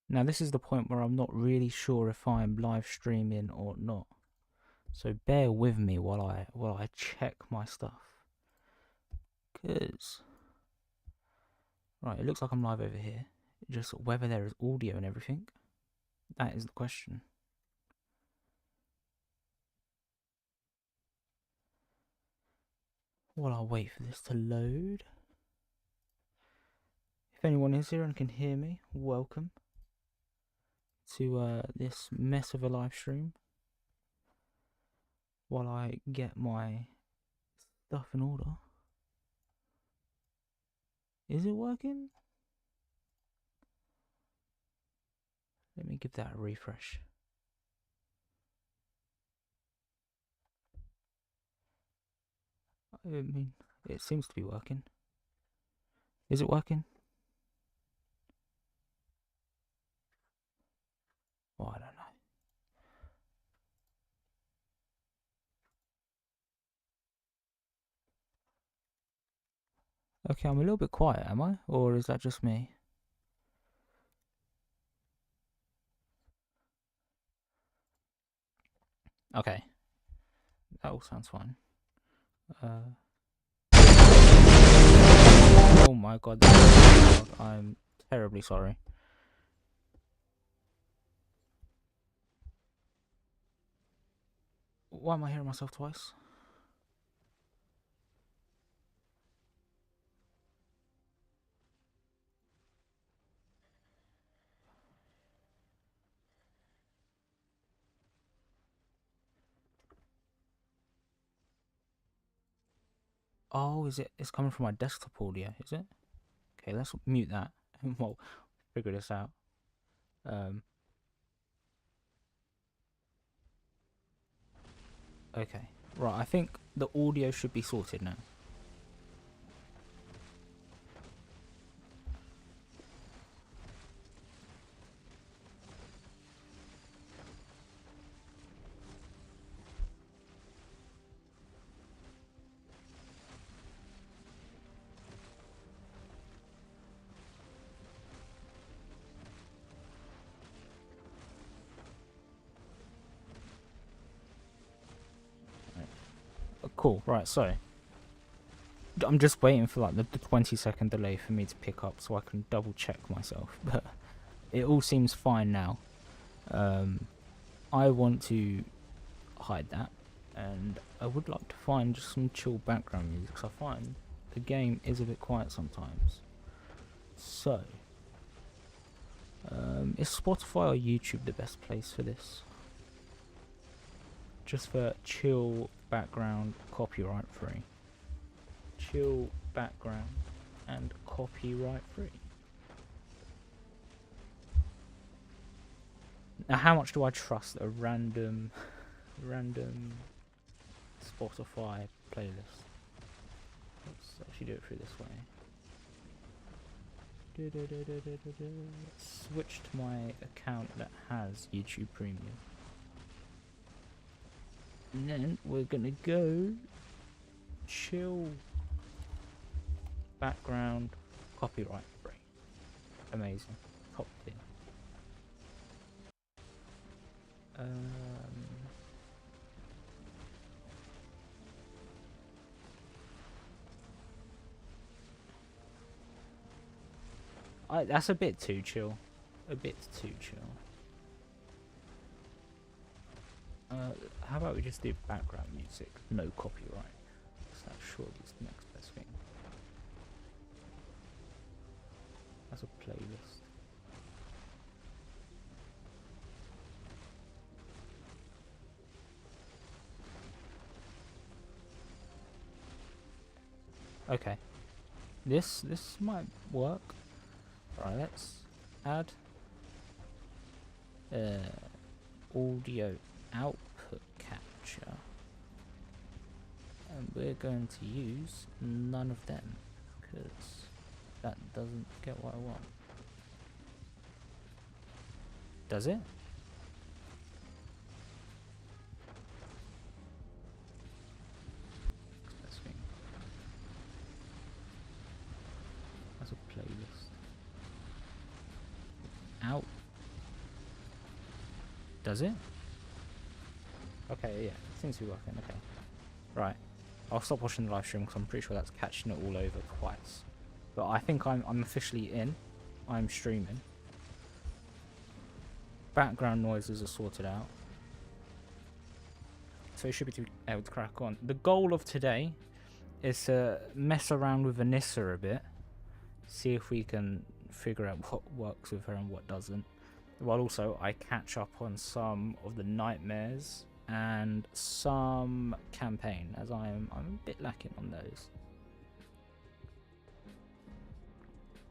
Now this is the point where I'm not really sure if I'm live streaming or not. So bear with me while I check my stuff. Cause right, it looks like I'm live over here. Just whether there is audio and everything, that is the question. While I wait for this to load. If anyone is here and can hear me, welcome to this mess of a live stream. While I get my stuff in order. Is it working? Let me give that a refresh. I mean, it seems to be working. Is it working? Oh, I don't know. Okay, I'm a little bit quiet, am I? Or is that just me? Okay. That all sounds fine. Oh my god, I'm terribly sorry. Why am I hearing myself twice? Oh, is it? It's coming from my desktop audio, is it? Okay, let's mute that and we'll figure this out. Okay, right, I think the audio should be sorted now. Cool, right, so I'm just waiting for like the 20-second delay for me to pick up so I can double check myself, but it all seems fine now. I want to hide that, and I would like to find just some chill background music because I find the game is a bit quiet sometimes. So, is Spotify or YouTube the best place for this? Just for chill background, copyright free. Chill background and copyright free. Now, how much do I trust a random Spotify playlist? Let's actually do it through this way. Switch to my account that has YouTube Premium. And then we're gonna go chill background copyright free. Amazing. Top tier. That's a bit too chill. A bit too chill. How about we just do background music, no copyright? That surely is the next best thing. That's a playlist. Okay, this might work. Right, let's add audio output capture, and we're going to use none of them because that doesn't get what I want. Does it? That's a playlist. Out Does it? Okay, yeah, seems to be working. Okay, right. I'll stop watching the live stream because I'm pretty sure that's catching it all over twice. But I think I'm officially in. I'm streaming. Background noises are sorted out. So you should be able to crack on. The goal of today is to mess around with Anissa a bit. See if we can figure out what works with her and what doesn't. While also I catch up on some of the nightmares and some campaign, as I'm a bit lacking on those.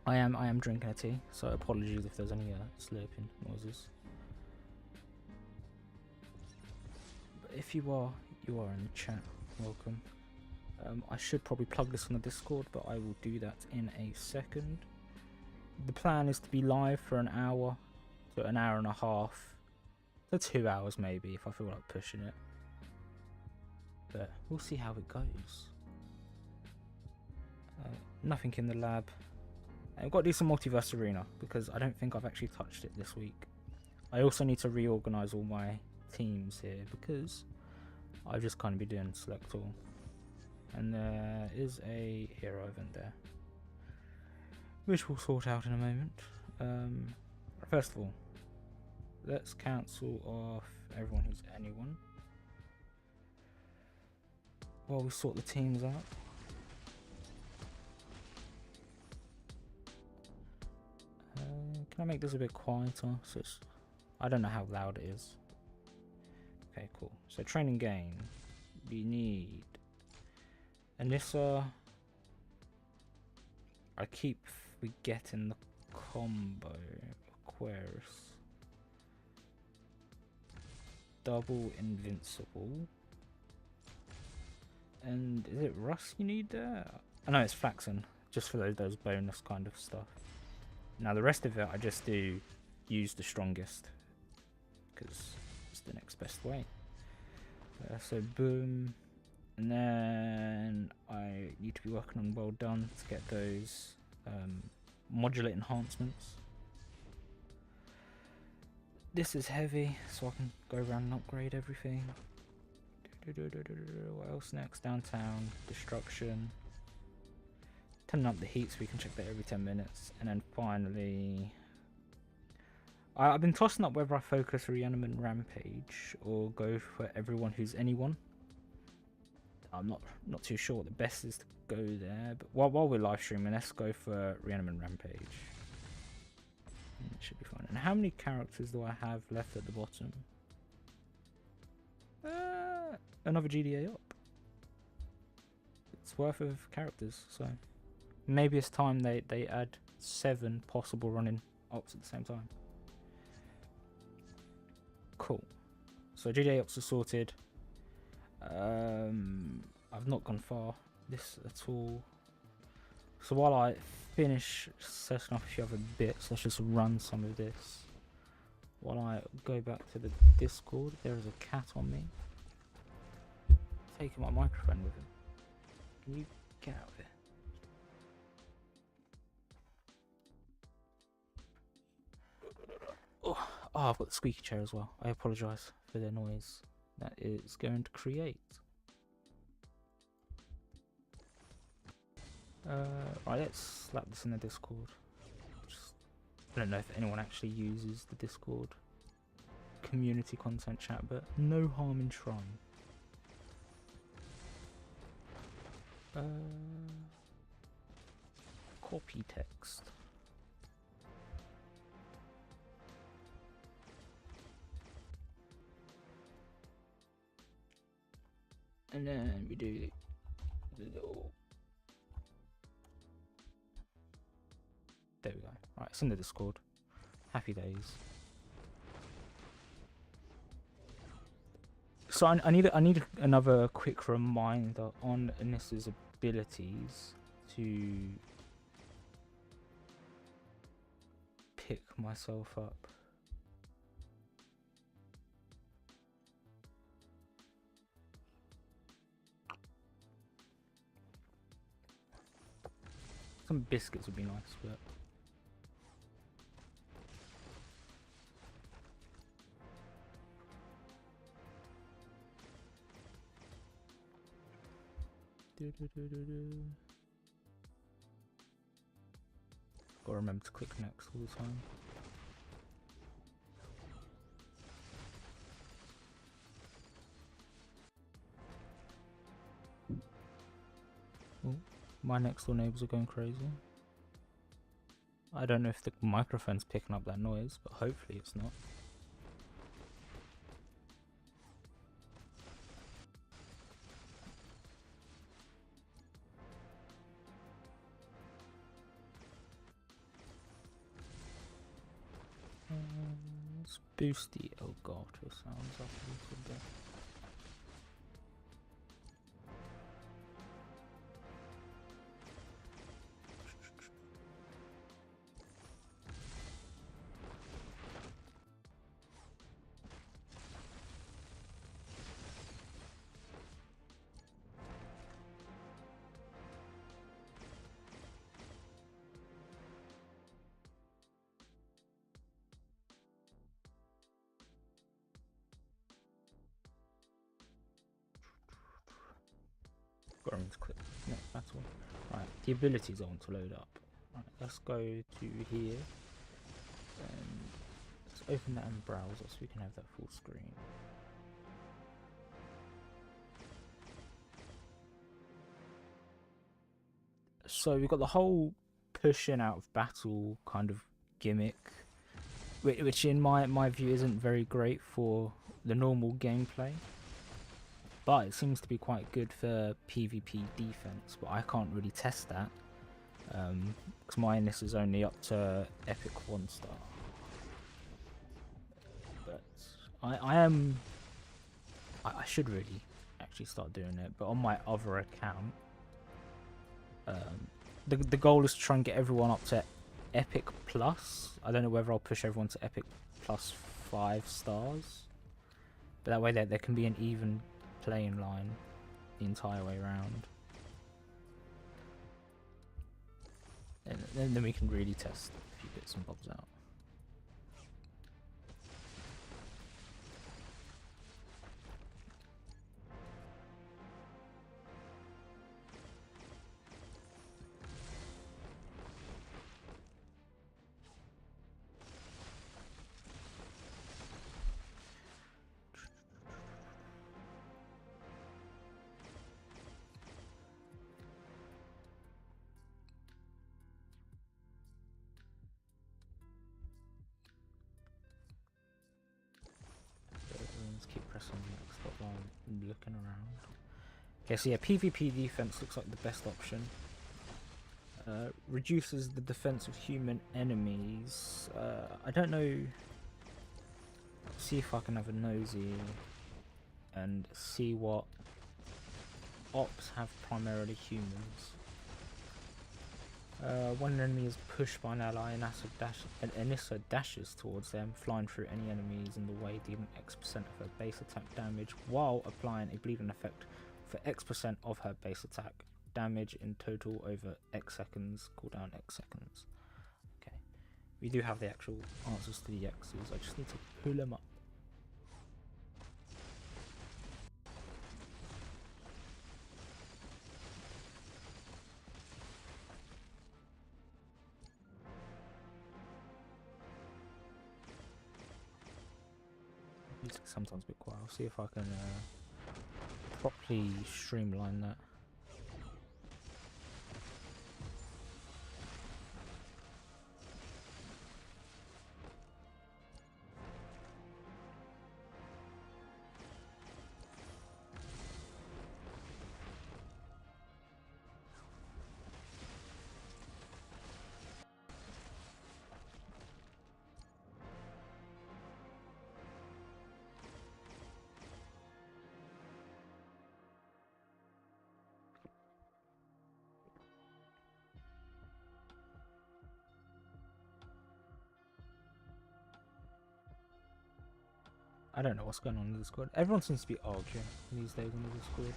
I am drinking a tea, so apologies if there's any slurping noises. But if you are in the chat, welcome. I should probably plug this on the Discord, but I will do that in a second. The plan is to be live for an hour to an hour and a half to 2 hours maybe if I feel like pushing it. But we'll see how it goes. Nothing in the lab. I've got to do some Multiverse Arena because I don't think I've actually touched it this week. I also need to reorganize all my teams here because I've just kind of been doing select all. And there is a hero event there, which we'll sort out in a moment. First of all, let's cancel off everyone who's anyone while we sort the teams out. Can I make this a bit quieter? So I don't know how loud it is. Okay, cool. So training gain, we need Anissa. I keep forgetting the combo. Aquarius. Double Invincible. And is it Russ you need there? Oh no, it's Flaxen. Just for those bonus kind of stuff. Now the rest of it I just do use the strongest. Because it's the next best way. So boom. And then I need to be working on well done to get those modulate enhancements. This is heavy, so I can go around and upgrade everything. What else next? Downtown, destruction. Turning up the heat so we can check that every 10 minutes. And then finally, I've been tossing up whether I focus Reanimate Rampage or go for everyone who's anyone. I'm not too sure what the best is to go there, but while we're live streaming, let's go for Reanimate Rampage. It should be fine. And how many characters do I have left at the bottom? Another GDA up. It's worth of characters, so maybe it's time they add 7 possible running ops at the same time. Cool. So GDA ops are sorted. I've not gone far this at all. So while I finish setting up a few other bits, let's just run some of this. While I go back to the Discord, there is a cat on me. Taking my microphone with him. Can you get out of here? Oh, I've got the squeaky chair as well. I apologise for the noise that is going to create. Right, let's slap this in the Discord. I don't know if anyone actually uses the Discord community content chat, but no harm in trying. Copy text. And then we do the little. There we go. Right, it's in the Discord. Happy days. So I need another quick reminder on Anissa's abilities to pick myself up. Some biscuits would be nice, but Gotta remember to click next all the time. Oh, my next door neighbours are going crazy. I don't know if the microphone's picking up that noise, but hopefully it's not. Let's boost the Elgato sounds up a little bit. Got to click next battle. Right, the abilities I want to load up. Right, let's go to here. Let's open that in the browser so we can have that full screen. So we've got the whole pushing out of battle kind of gimmick, which in my view isn't very great for the normal gameplay. But it seems to be quite good for PvP defense, but I can't really test that because my Anissa is only up to Epic 1 star. But I should really actually start doing it, but on my other account, the goal is to try and get everyone up to Epic Plus. I don't know whether I'll push everyone to Epic Plus 5 stars, but that way there can be an even playing line the entire way around, and then we can really test a few bits and bobs out. Let's keep pressing next stop while I'm looking around. Okay, so yeah, PvP defense looks like the best option. Reduces the defense of human enemies. I don't know. Let's see if I can have a nosy and see what ops have primarily humans. When an enemy is pushed by an ally, Anissa dashes towards them, flying through any enemies in the way, dealing X% of her base attack damage while applying a bleeding effect for X% of her base attack damage in total over X seconds, cooldown X seconds. Okay, we do have the actual answers to the X's, I just need to pull them up. Sometimes a bit quiet. I'll see if I can properly streamline that. I don't know what's going on in the Discord. Everyone seems to be arguing these days on the Discord.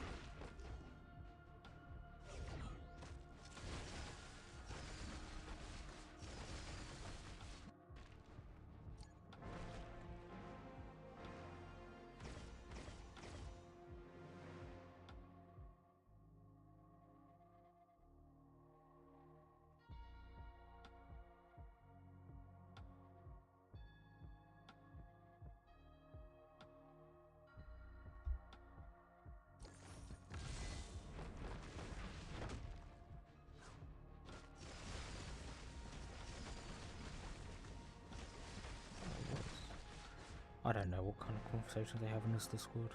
I don't know what kind of conversations they have in this Discord.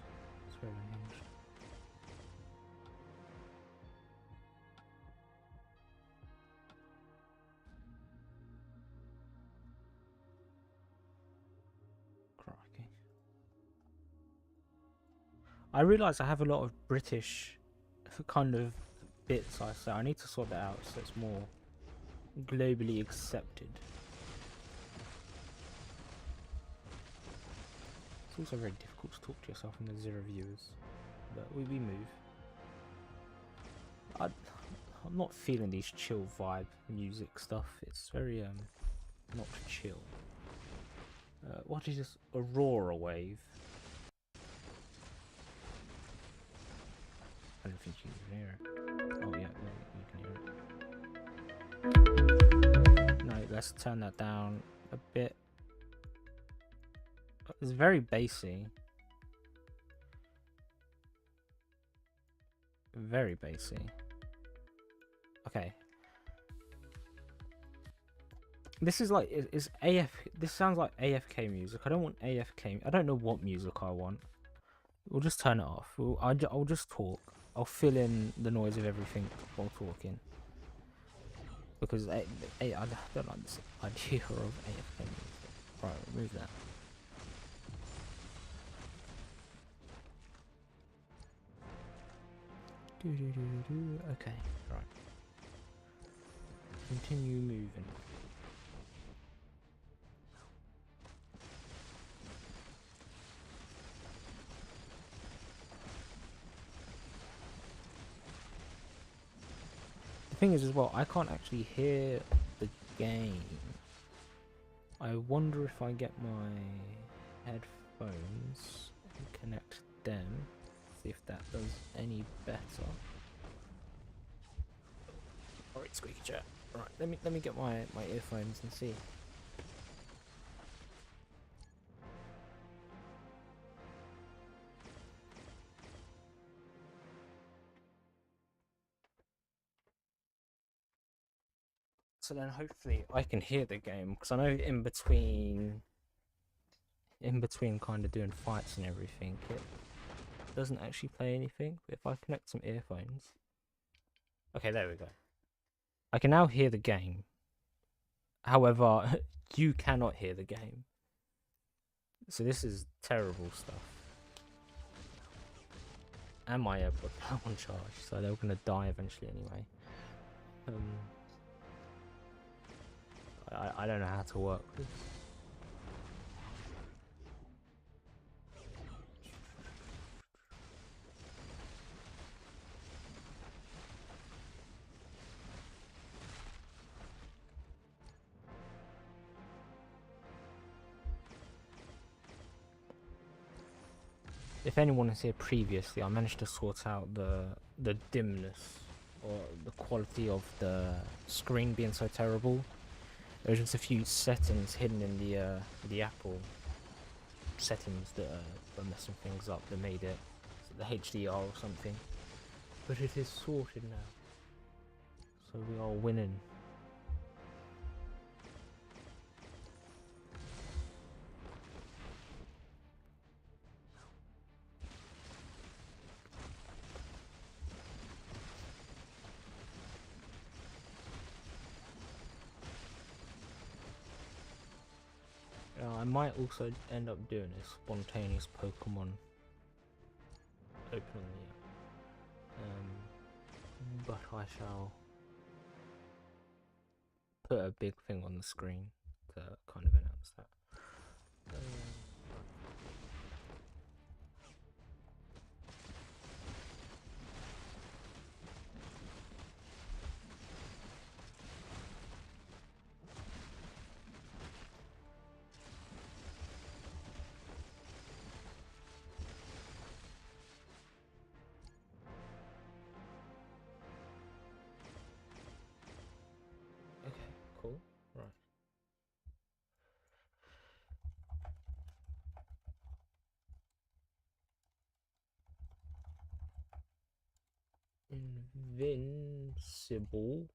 It's very unhinged. Crikey. I realise I have a lot of British kind of bits I say. I need to sort that out so it's more globally accepted. It's also very difficult to talk to yourself when there's 0 viewers, but we move. I'm not feeling these chill vibe music stuff. It's very not chill. What is this Aurora wave? I don't think you can hear it. Oh yeah, no, you can hear it. No, let's turn that down a bit. It's very bassy. Very bassy. Okay. This is like, is this sounds like AFK music. I don't want AFK. I don't know what music I want. We'll just turn it off. I'll just talk. I'll fill in the noise of everything while talking. Because I don't like this idea of AFK music. Right, remove that. Okay, right. Continue moving. The thing is as well, I can't actually hear the game. I wonder if I get my headphones and connect them, see if that does any better. Alright, squeaky chair. Right, let me get my earphones and see. So then hopefully I can hear the game, because I know in between kind of doing fights and everything, it doesn't actually play anything. But if I connect some earphones, okay, there we go. I can now hear the game. However, you cannot hear the game. So this is terrible stuff. And my AirPods are on charge, so they're gonna die eventually anyway. I don't know how to work this. If anyone is here previously, I managed to sort out the dimness or the quality of the screen being so terrible. There's just a few settings hidden in the Apple settings that are messing things up that made it the HDR or something. But it is sorted now, so we are winning. I might also end up doing a spontaneous Pokemon opening, but I shall put a big thing on the screen to kind of announce that. Cool. Right. Invincible.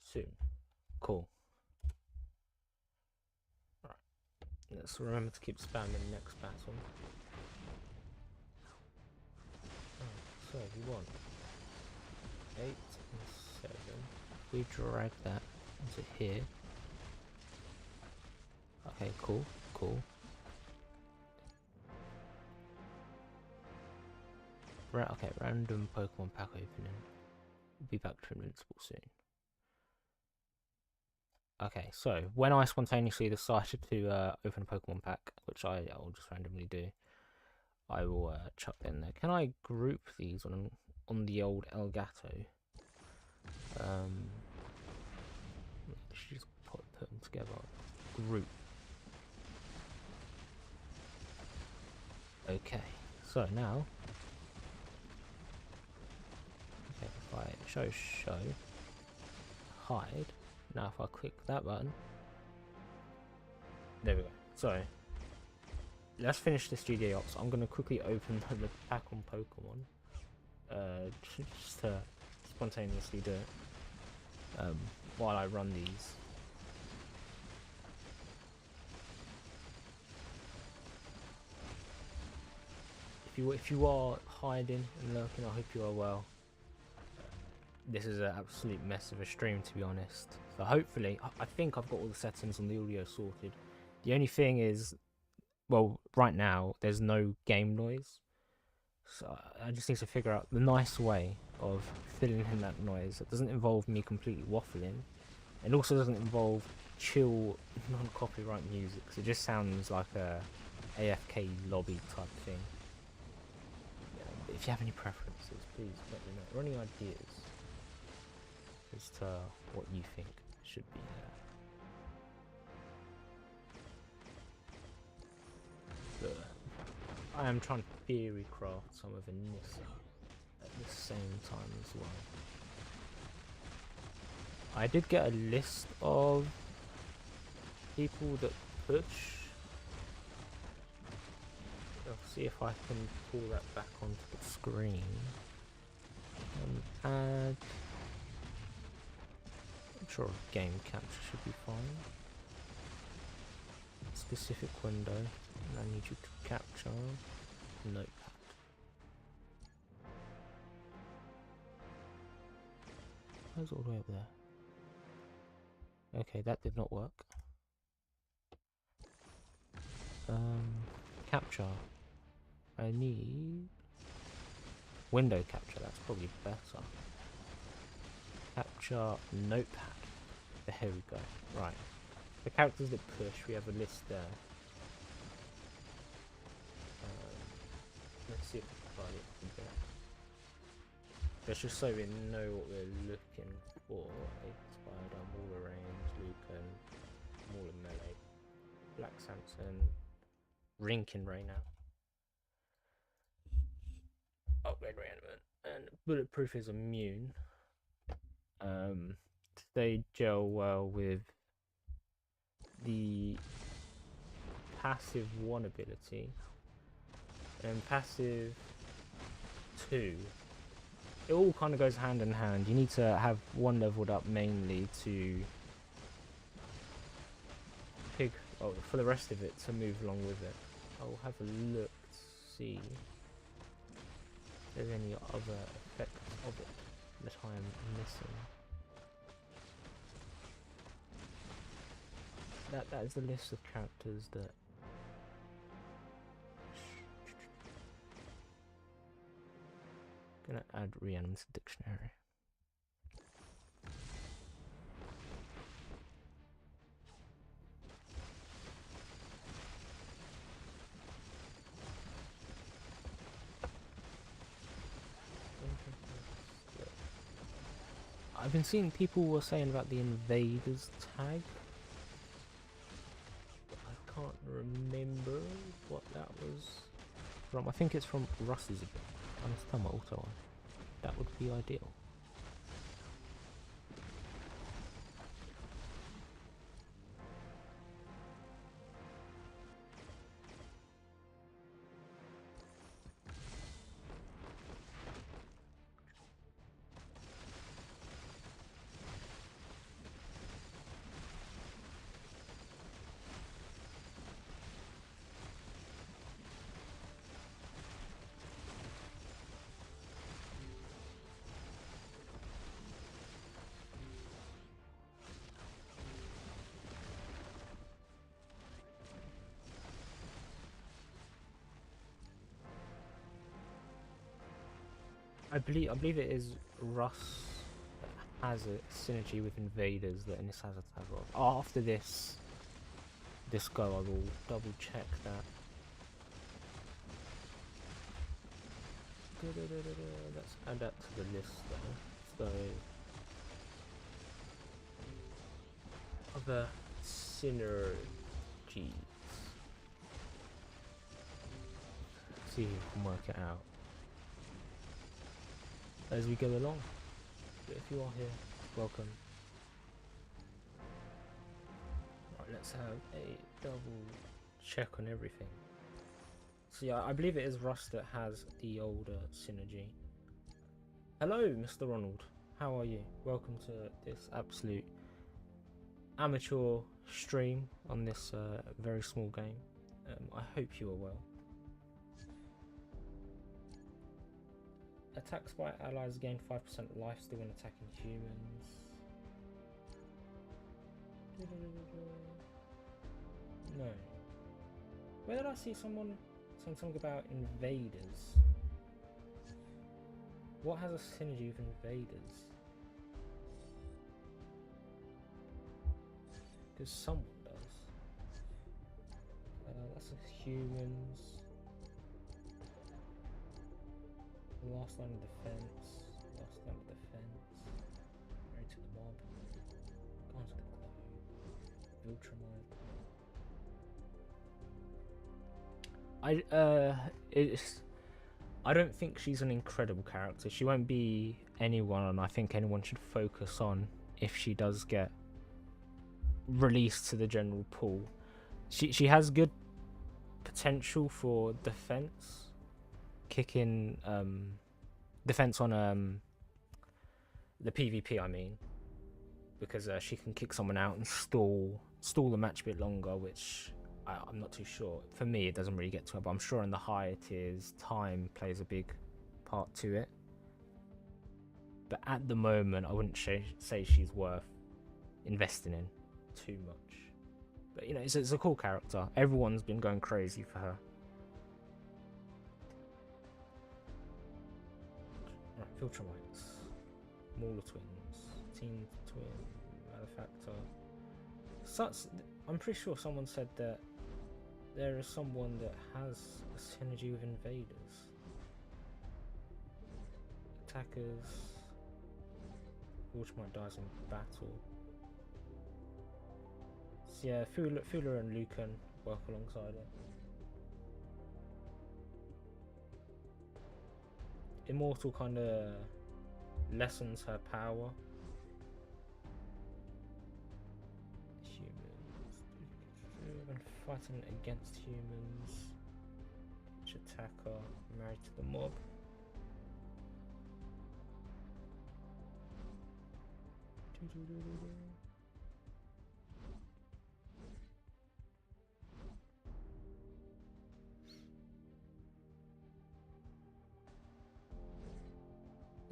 Soon. Cool. let's remember to keep spamming next battle. So you want 8 and 7. We drag that into here. Okay, cool. Okay, random Pokemon pack opening. We'll be back to Invincible soon. Okay, so when I spontaneously decided to open a Pokemon pack, which I'll just randomly do, I will chuck in there. Can I group these on the old Elgato? Just put them together. Group. Okay, so now, if I show, hide. Now if I click that button, there we go. So let's finish the studio ops. I'm gonna quickly open the pack on Pokemon, just to spontaneously do it while I run these. If you are hiding and lurking, I hope you are well. This is an absolute mess of a stream, to be honest. So hopefully, I think I've got all the settings on the audio sorted. The only thing is, well, right now there's no game noise, so I just need to figure out the nice way of filling in that noise. It doesn't involve me completely waffling, and also doesn't involve chill, non-copyright music. So it just sounds like a AFK lobby type thing. If you have any preferences, please let me know. Or any ideas as to what you think should be there. But I am trying to theory craft some of Anissa at the same time as well. I did get a list of people that push. I'll see if I can pull that back onto the screen. Add. I'm sure game capture should be fine. Specific window. And I need you to capture notepad. Where's all the way up there? Okay, that did not work. Capture. I need window capture, that's probably better. Capture notepad. There we go. Right. The characters that push, we have a list there. Let's see if we can find it from there. That's just so we know what we're looking for. Spider, Mauler Range, Lucan, Mauler Melee, Black Samson, Rinkin Rainer. Upgrade Reanimate, and Bulletproof is immune. They gel well with the passive 1 ability and passive 2. It all kind of goes hand in hand. You need to have 1 leveled up mainly to pick, for the rest of it to move along with it. I'll have a look to see if there's any other effects of it that I am missing. That is the list of characters that gonna add Reanimate to the dictionary. I've been seeing people were saying about the Invaders tag. I can't remember what that was from. I think it's from Russ's. I understand my auto on. That would be ideal. I believe it is Russ that has a synergy with invaders that Anissa has a tag of. After this go, I will double check that. Let's add that to the list though. So other synergies. See if we can work it out as we go along. But if you are here, welcome. Right, let's have a double check on everything. So yeah, I believe it is Russ that has the older synergy. Hello, Mr. Ronald. How are you? Welcome to this absolute amateur stream on this very small game. I hope you are well. Attacks by allies gain 5% lifesteal when attacking humans. No. Where did I see someone saying something about invaders? What has a synergy with invaders? Because someone does. That's humans. Last line of defense. Last line of defense. Married to the mob. Gone to the globe. Viltramite. I don't think she's an incredible character. She won't be anyone I think anyone should focus on if she does get released to the general pool. She has good potential for defense. Kicking defense on the PvP, I mean, because she can kick someone out and stall the match a bit longer, which I'm not too sure. For me, it doesn't really get to her, but I'm sure in the higher tiers, time plays a big part to it. But at the moment, I wouldn't say she's worth investing in too much. But you know, it's a cool character. Everyone's been going crazy for her. Viltramites, Mauler twins, Team Twin, Malefactor. I'm pretty sure someone said that there is someone that has a synergy with invaders. Attackers. Viltrumite dies in battle. So yeah, Fula and Lucan work alongside it. Immortal kind of lessens her power. Humans. When fighting against humans. Which attacker? Married to the mob.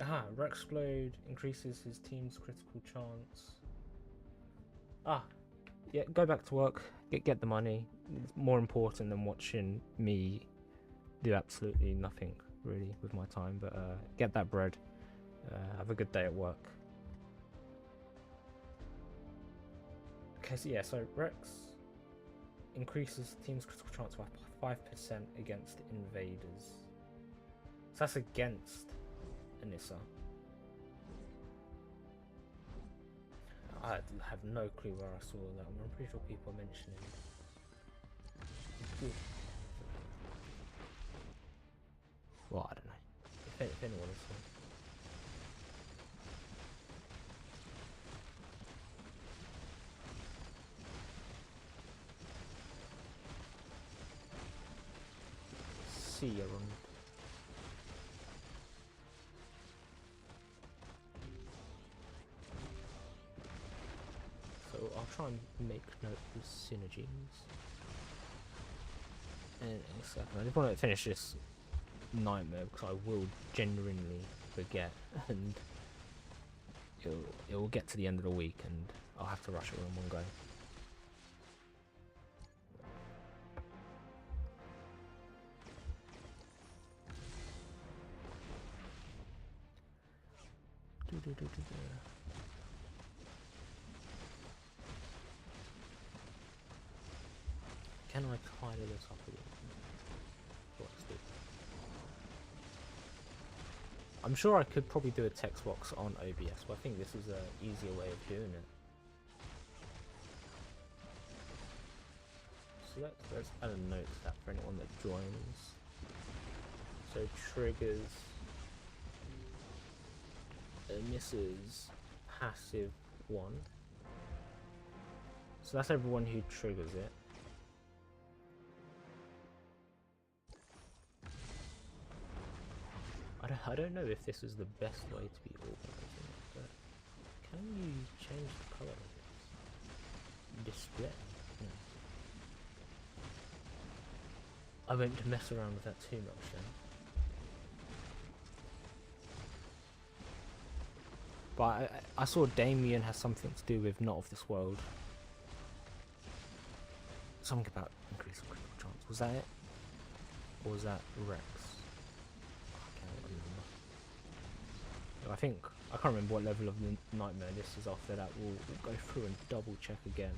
Aha, Rexplode increases his team's critical chance. Yeah, go back to work, get the money. It's more important than watching me do absolutely nothing really with my time, but get that bread. Have a good day at work. Okay, so yeah, so Rex increases team's critical chance by 5% against invaders. So that's against Anissa. I have no clue where I saw that. I'm pretty sure people are mentioning it. Well, I don't know. If anyone is. See you around. So I'll try and make note of synergies. And in a second, I just want to finish this nightmare because I will genuinely forget, and it will get to the end of the week, and I'll have to rush it all in one go. Can I tidy this up again? I'm sure I could probably do a text box on OBS, but I think this is an easier way of doing it. So let's add a note to that for anyone that joins. So triggers Anissa's passive 1. So that's everyone who triggers it. I don't know if this is the best way to be organising it, but can you change the colour of this? Display? No. I won't mess around with that too much then. But I saw Damien has something to do with not of this world. Something about increasing critical chance. Was that it? Or was that Rex? I think I can't remember what level of the nightmare this is. After that, we'll go through and double check again.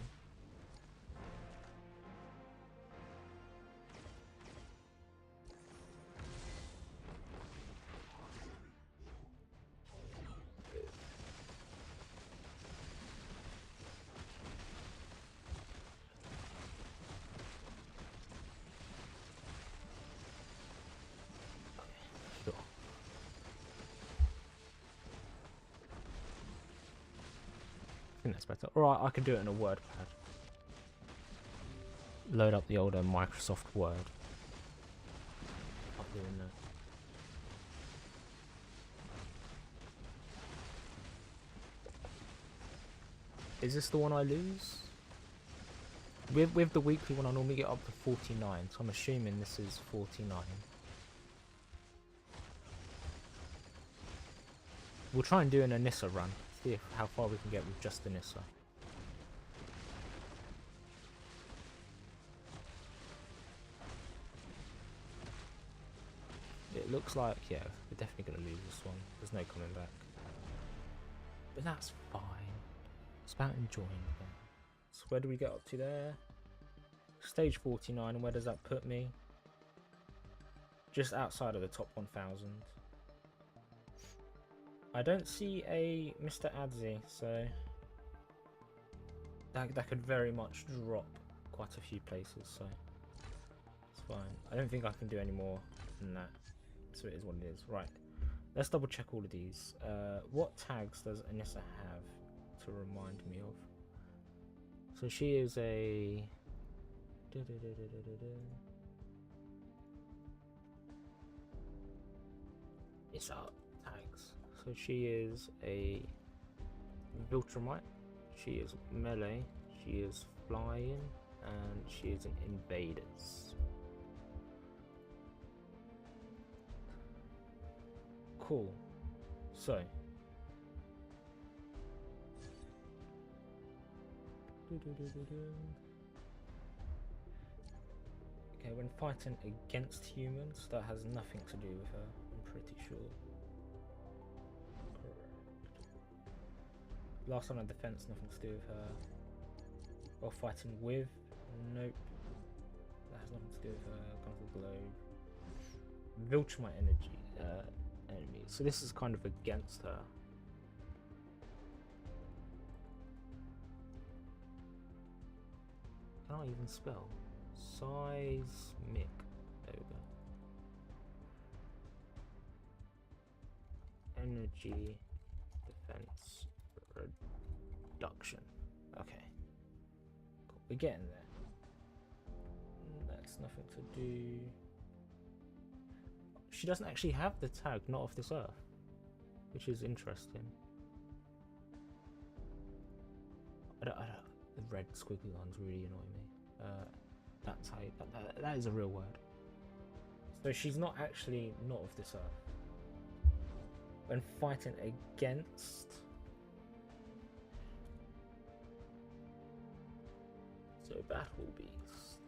I think that's better. Alright, I can do it in a WordPad. Load up the older Microsoft Word. I'm doing that. Is this the one I lose? With the weekly one I normally get up to 49, so I'm assuming this is 49. We'll try and do an Anissa run. See how far we can get with just Anissa. It looks like, yeah, we're definitely going to lose this one. There's no coming back. But that's fine. It's about enjoying it. So where do we get up to there? Stage 49, and where does that put me? Just outside of the top 1000. I don't see a Mr. Adzi, so that could very much drop quite a few places, so it's fine. I don't think I can do any more than that, so it is what it is. Right, let's double check all of these. What tags does Anissa have to remind me of? So she is a... It's up tags. So she is a Viltrumite, she is melee, she is flying, and she is an invaders. Cool. So okay, when fighting against humans, that has nothing to do with her, I'm pretty sure. Last one on defense, nothing to do with her. While fighting with, nope. That has nothing to do with her. Comes with globe. Viltrumite energy, enemy. So this is kind of against her. Can I even spell? Seismic. There we go. Energy defense reduction. Okay. Cool. We're getting there. That's nothing to do. She doesn't actually have the tag not of this earth, which is interesting. I don't, the red squiggly lines really annoy me. That's how that is a real word. So she's not actually not of this earth. When fighting against, so battle beast.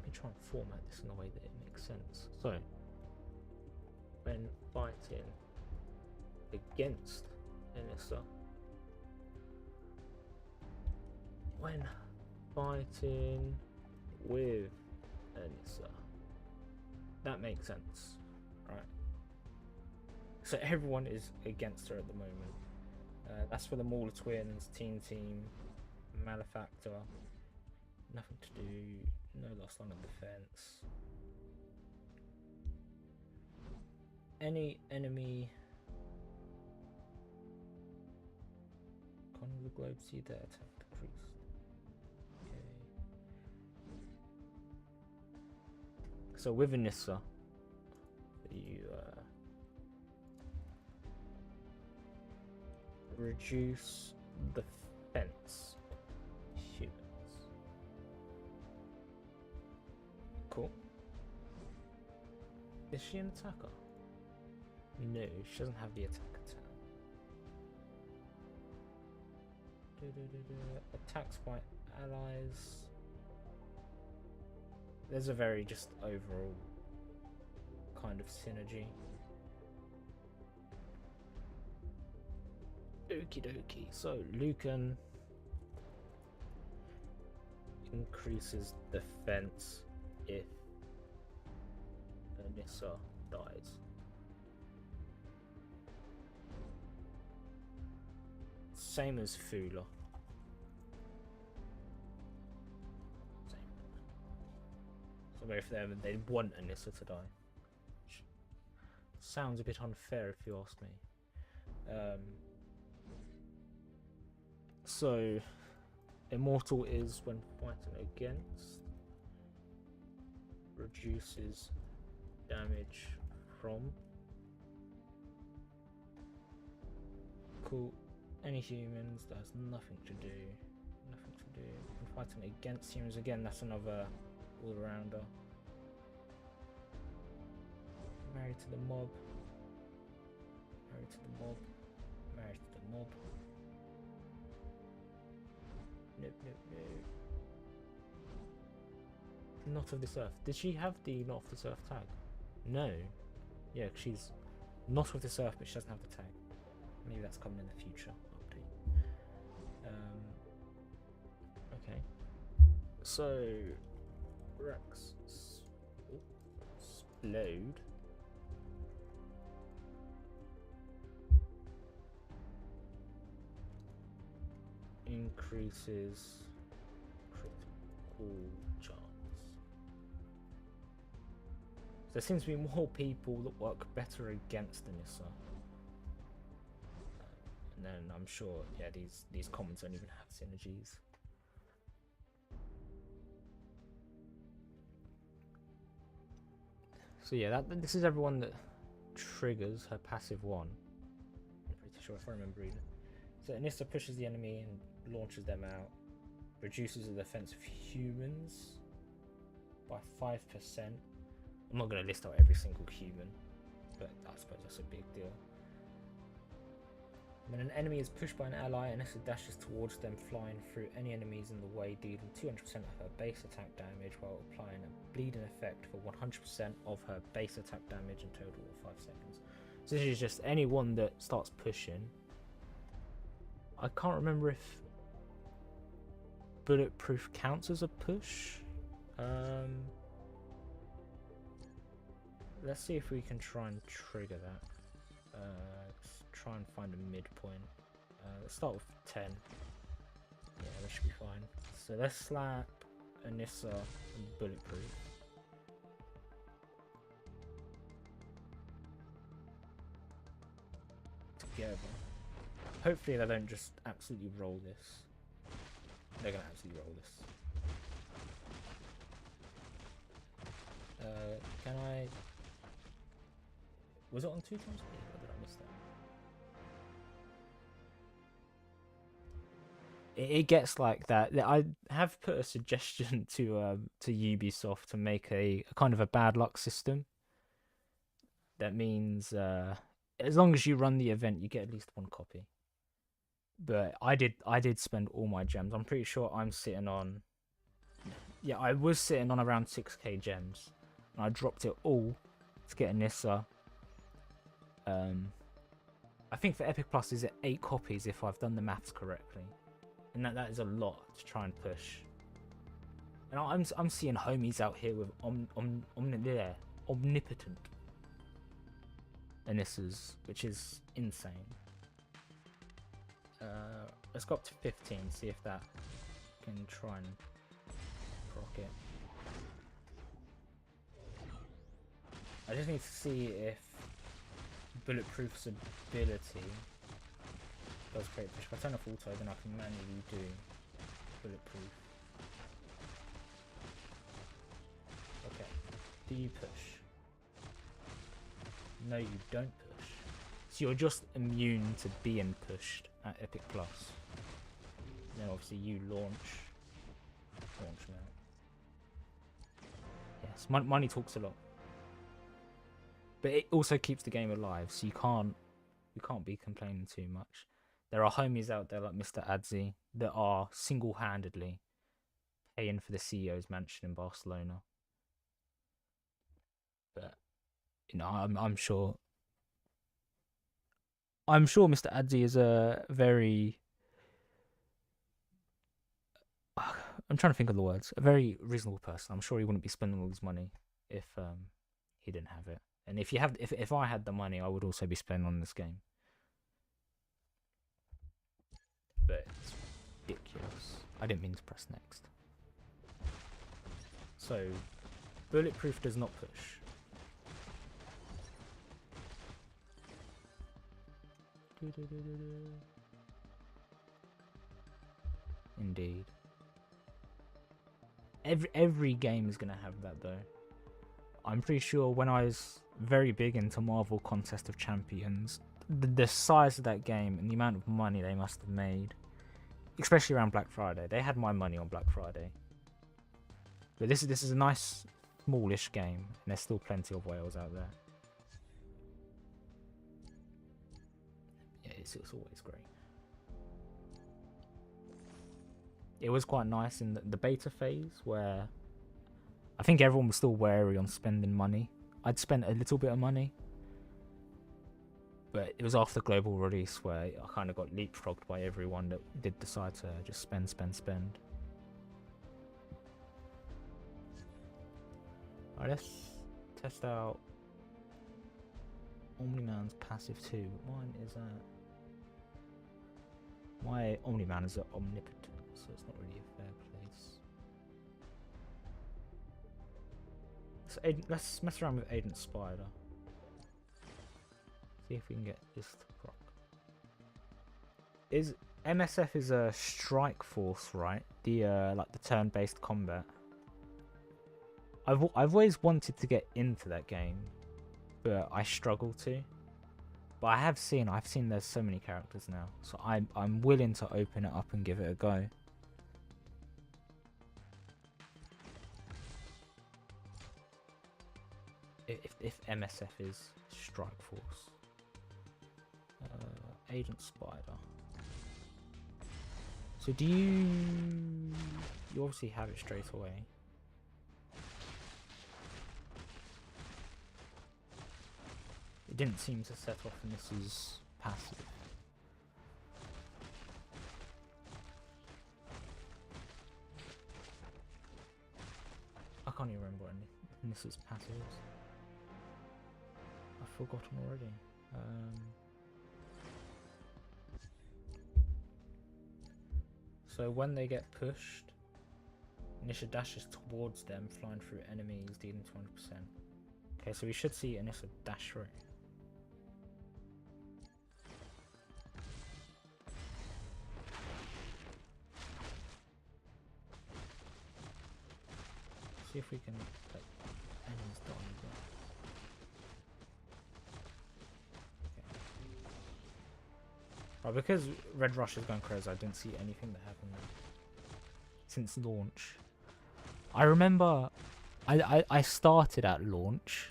me try and format this in a way that it makes sense. So, when fighting against Anissa, when fighting with Anissa, that makes sense, right? So everyone is against her at the moment. That's for the Mauler twins, Team, Malefactor. Nothing to do. No last line of defense. Any enemy. Corner of the globe, see their attack decreased. Okay. So with Anissa, you reduce defense humans. Cool. Is she an attacker? No, she doesn't have the attack. Attacks by allies. There's a very just overall kind of synergy. Okie dokie. So Lucan increases defense if Anissa dies. Same as Fula. Same. So both of them, they want Anissa to die. Which sounds a bit unfair if you ask me. So, Immortal is when fighting against, reduces damage from. Cool. Any humans, that's nothing to do. Nothing to do. And fighting against humans, again, that's another all-rounder. Married to the mob. Married to the mob. Married to the mob. Nope, nope, nope. Not of this earth. Did she have the not of this earth tag? No. Yeah, she's not of this earth, but she doesn't have the tag. Maybe that's coming in the future update. Okay. So, Rex explode. Increases critical chance. There seems to be more people that work better against Anissa. And then I'm sure, yeah, these comments don't even have synergies. So yeah, this is everyone that triggers her passive one. I'm pretty sure if I remember reading. So Anissa pushes the enemy and launches them out. Reduces the defense of humans by 5%. I'm not going to list out every single human, but I suppose that's a big deal. When an enemy is pushed by an ally, Anissa dashes towards them, flying through any enemies in the way, dealing 200% of her base attack damage while applying a bleeding effect for 100% of her base attack damage in total of 5 seconds. So this is just anyone that starts pushing. I can't remember if bulletproof counts as a push. Let's see if we can try and trigger that. Let's try and find a midpoint. Let's start with 10. Yeah, that should be fine. So let's slap Anissa and bulletproof. Together. Hopefully they don't just absolutely roll this. They're gonna absolutely roll this. Can I... Was it on 2 times speed or did I miss that? It gets like that. I have put a suggestion to Ubisoft to make a kind of a bad luck system. That means as long as you run the event, you get at least 1 copy. But I did spend all my gems. I'm pretty sure I'm sitting on yeah, I was sitting on around 6k gems, and I dropped it all to get Anissa. I think for Epic Plus is it 8 copies if I've done the maths correctly, and that is a lot to try and push. And I'm seeing homies out here with omnipotent Anissas, which is insane. Let's go up to 15, see if that can try and proc it. I just need to see if Bulletproof's ability does create push. If I turn off auto, then I can manually do Bulletproof. Okay, do you push? No, you don't push. So you're just immune to being pushed at Epic Plus. Then obviously you launch now. Yes, money talks a lot. But it also keeps the game alive, so you can't be complaining too much. There are homies out there like Mr. Adzi that are single-handedly paying for the CEO's mansion in Barcelona. But you know, I'm sure Mr. Adzi is a very I'm trying to think of the words. A very reasonable person. I'm sure he wouldn't be spending all his money if he didn't have it. And if I had the money, I would also be spending on this game. But it's ridiculous. I didn't mean to press next. So, Bulletproof does not push. Indeed. Every game is gonna have that though. I'm pretty sure when I was very big into Marvel Contest of Champions, the size of that game and the amount of money they must have made, especially around Black Friday. They had my money on Black Friday. But this is a nice, smallish game, and there's still plenty of whales out there. Yeah, it's always great. It was quite nice in the beta phase where I think everyone was still wary on spending money. I'd spent a little bit of money, but it was after global release where I kind of got leapfrogged by everyone that did decide to just spend. Alright, let's test out Omni-Man's passive too. Mine is at... My Omni-Man is at omnipotent, so it's not really a fair place. So let's mess around with Agent Spider. See if we can get this to proc. MSF is a strike force, right? The like the turn-based combat. I've always wanted to get into that game, but I struggle to. But I've seen there's so many characters now, so I'm willing to open it up and give it a go. If MSF is strike force. Agent Spider. So do you obviously have it straight away. It didn't seem to set off and this is passive. I can't even remember what this is passive is. I've forgotten already. So when they get pushed, Anissa dashes towards them, flying through enemies, dealing 20%. Okay, so we should see Anissa dash through. See if we can get enemies down again. Right, because Red Rush is going crazy, I didn't see anything that happened since launch. I remember I started at launch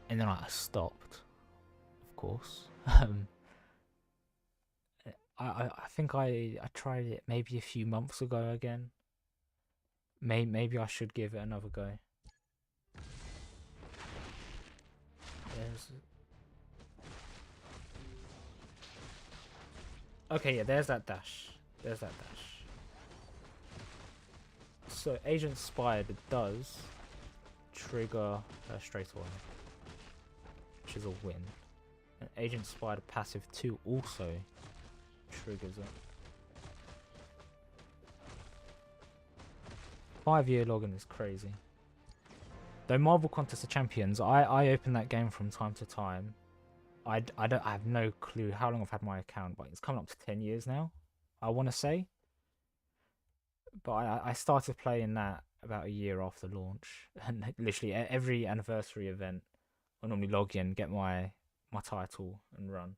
and then I stopped, of course. I think I tried it maybe a few months ago again. Maybe I should give it another go. There's... Okay, yeah, there's that dash. There's that dash. So Agent Spider does trigger her straight away, which is a win. And Agent Spider passive 2 also triggers it. 5-year login is crazy. Though Marvel Contest of Champions, I open that game from time to time. I have no clue how long I've had my account, but it's coming up to 10 years now, I want to say. But I started playing that about a year after launch, and literally every anniversary event, I normally log in, get my title, and run.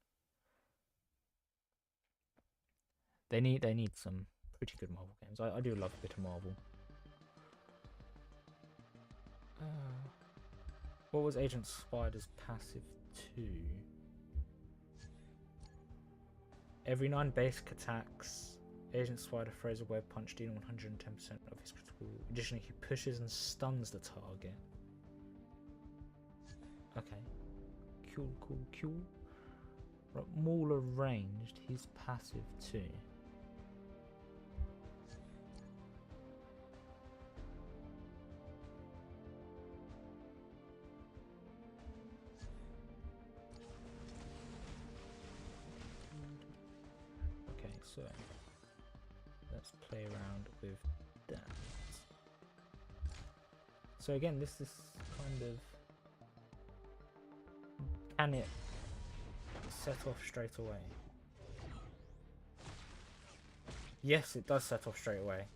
They need some pretty good Marvel games. I do love a bit of Marvel. What was Agent Spider's passive 2? Every 9 basic attacks, Agent Spider throws a web punch dealing 110% of his critical. Additionally, he pushes and stuns the target. Okay. Cool. Right, Mauler ranged, he's passive 2. So let's play around with that. So again, this is kind of, can it set off straight away? Yes, it does set off straight away.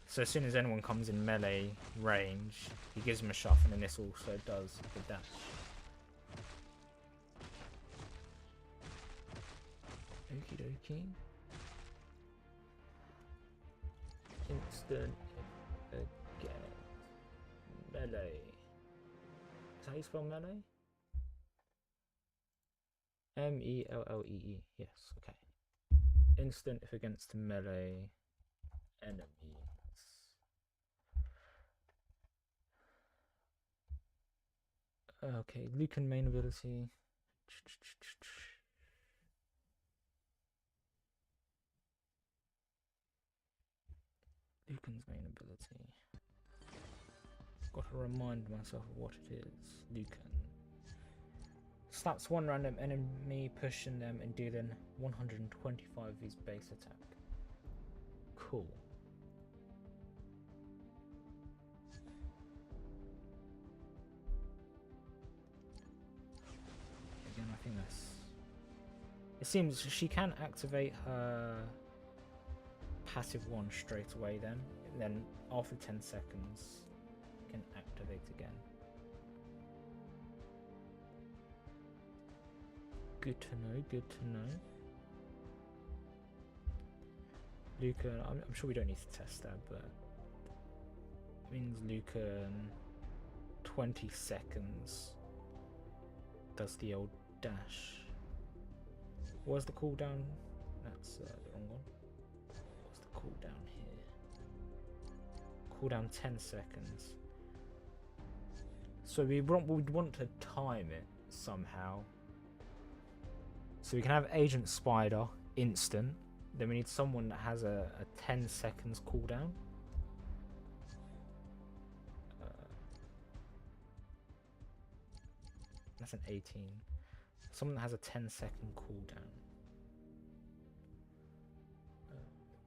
So as soon as anyone comes in melee range, he gives him a shove, and then this also does the dash. Okie dokie. Instant again. Melee. Is that how you spell melee? M-E-L-L-E-E. Yes, okay. Instant if against melee enemies. Okay, Lucan main ability. Lucan's main ability. Got to remind myself of what it is. Lucan. Slaps one random enemy, pushing them and dealing 125 of his base attack. Cool. Again, I think that's... It seems she can activate her passive 1 straight away then. And then after 10 seconds, can activate again. Good to know. Lucan, I'm sure we don't need to test that, but it means Lucan 20 seconds does the old dash. Where's the cooldown? That's the wrong one. What's the cooldown here? Cooldown 10 seconds. So we'd want to time it somehow. So we can have Agent Spider instant. Then we need someone that has a 10 seconds cooldown. That's an 18. Someone that has a 10-second cooldown.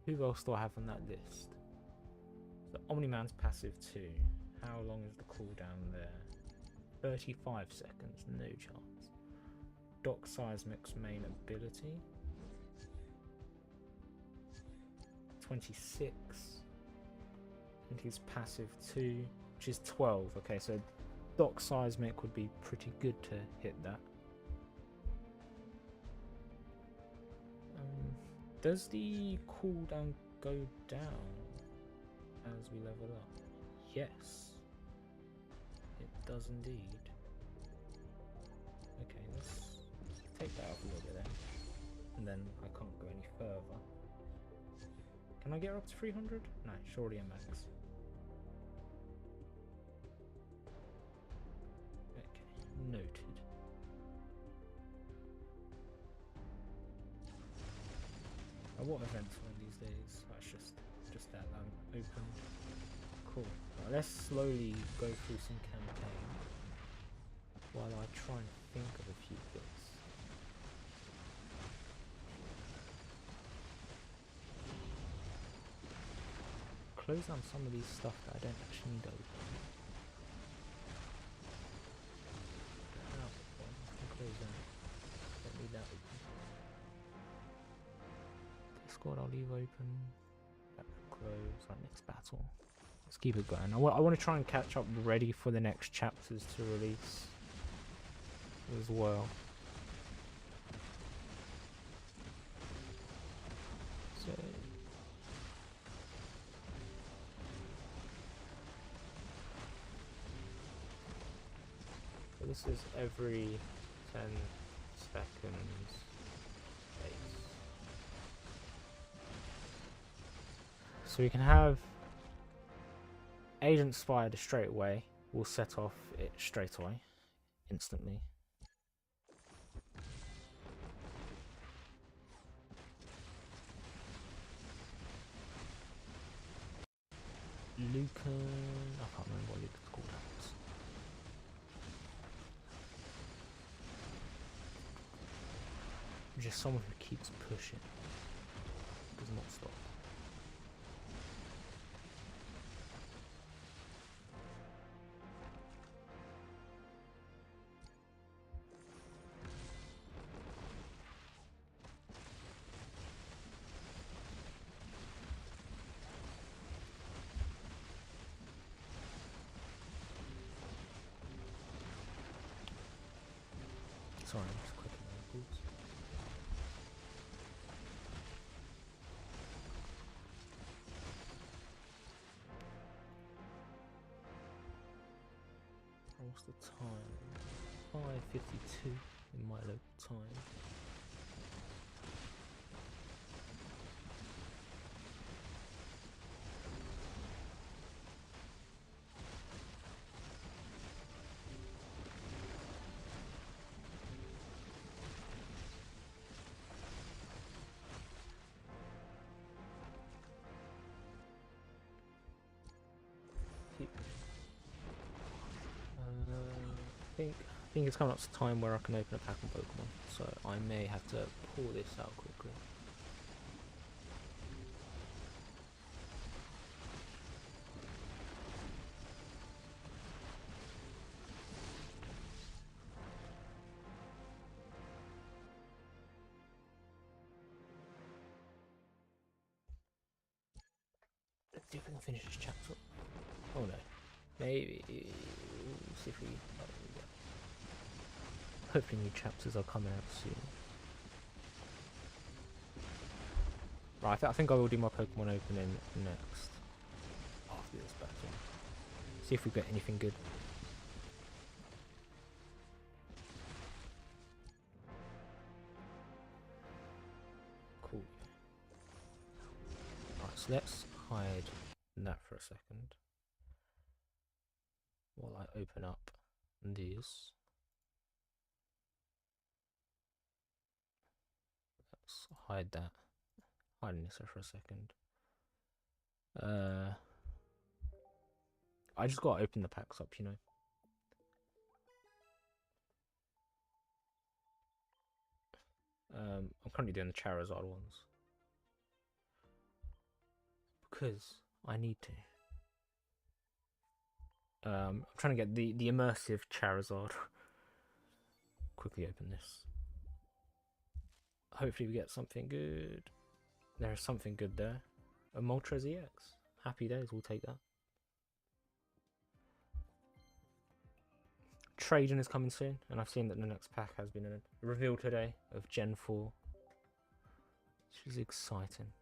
Who else do I have on that list? So Omni-Man's passive 2. How long is the cooldown there? 35 seconds, no chance. Doc Seismic's main ability. 26. And his passive 2, which is 12. Okay, so Doc Seismic would be pretty good to hit that. Does the cooldown go down as we level up? Yes, it does indeed. Okay, let's take that off a little bit then. and then I can't go any further. Can I get her up to 300? No, it's already a max. Okay, noted. What events are on these days? That's just that open. Cool. Right, let's slowly go through some campaign while I try and think of a few bits. Close down some of these stuff that I don't actually need open. Close that. Don't need that open. Squad I'll leave open. Close. Right, next battle. Let's keep it going. I want to try and catch up ready for the next chapters to release as well. So this is every 10 seconds. So we can have Agent Spider straight away. We'll set off it straight away, instantly. Lucan, I can't remember what Lucan's called out. Just someone who keeps pushing, does not stop. Sorry, I'm just clicking on the boots. What's the time? 5:52 in my local time. I think it's coming up to time where I can open a pack of Pokemon, so I may have to pull this out quickly. Let's see if we can finish this chapter. Oh no. Maybe. We'll see if we. Hopefully new chapters are coming out soon. Right, I think I will do my Pokemon opening next. After this battle. See if we get anything good. Cool. Right, so let's hide that for a second. While I open up these. Let's hide that. Hide Anissa for a second. I just gotta open the packs up, you know. I'm currently doing the Charizard ones. Because I need to. I'm trying to get the immersive Charizard. Quickly open this. Hopefully we get something good. There is something good there. A Moltres EX. Happy days, we'll take that. Trading is coming soon, and I've seen that the next pack has been revealed today of Gen 4. Which is exciting.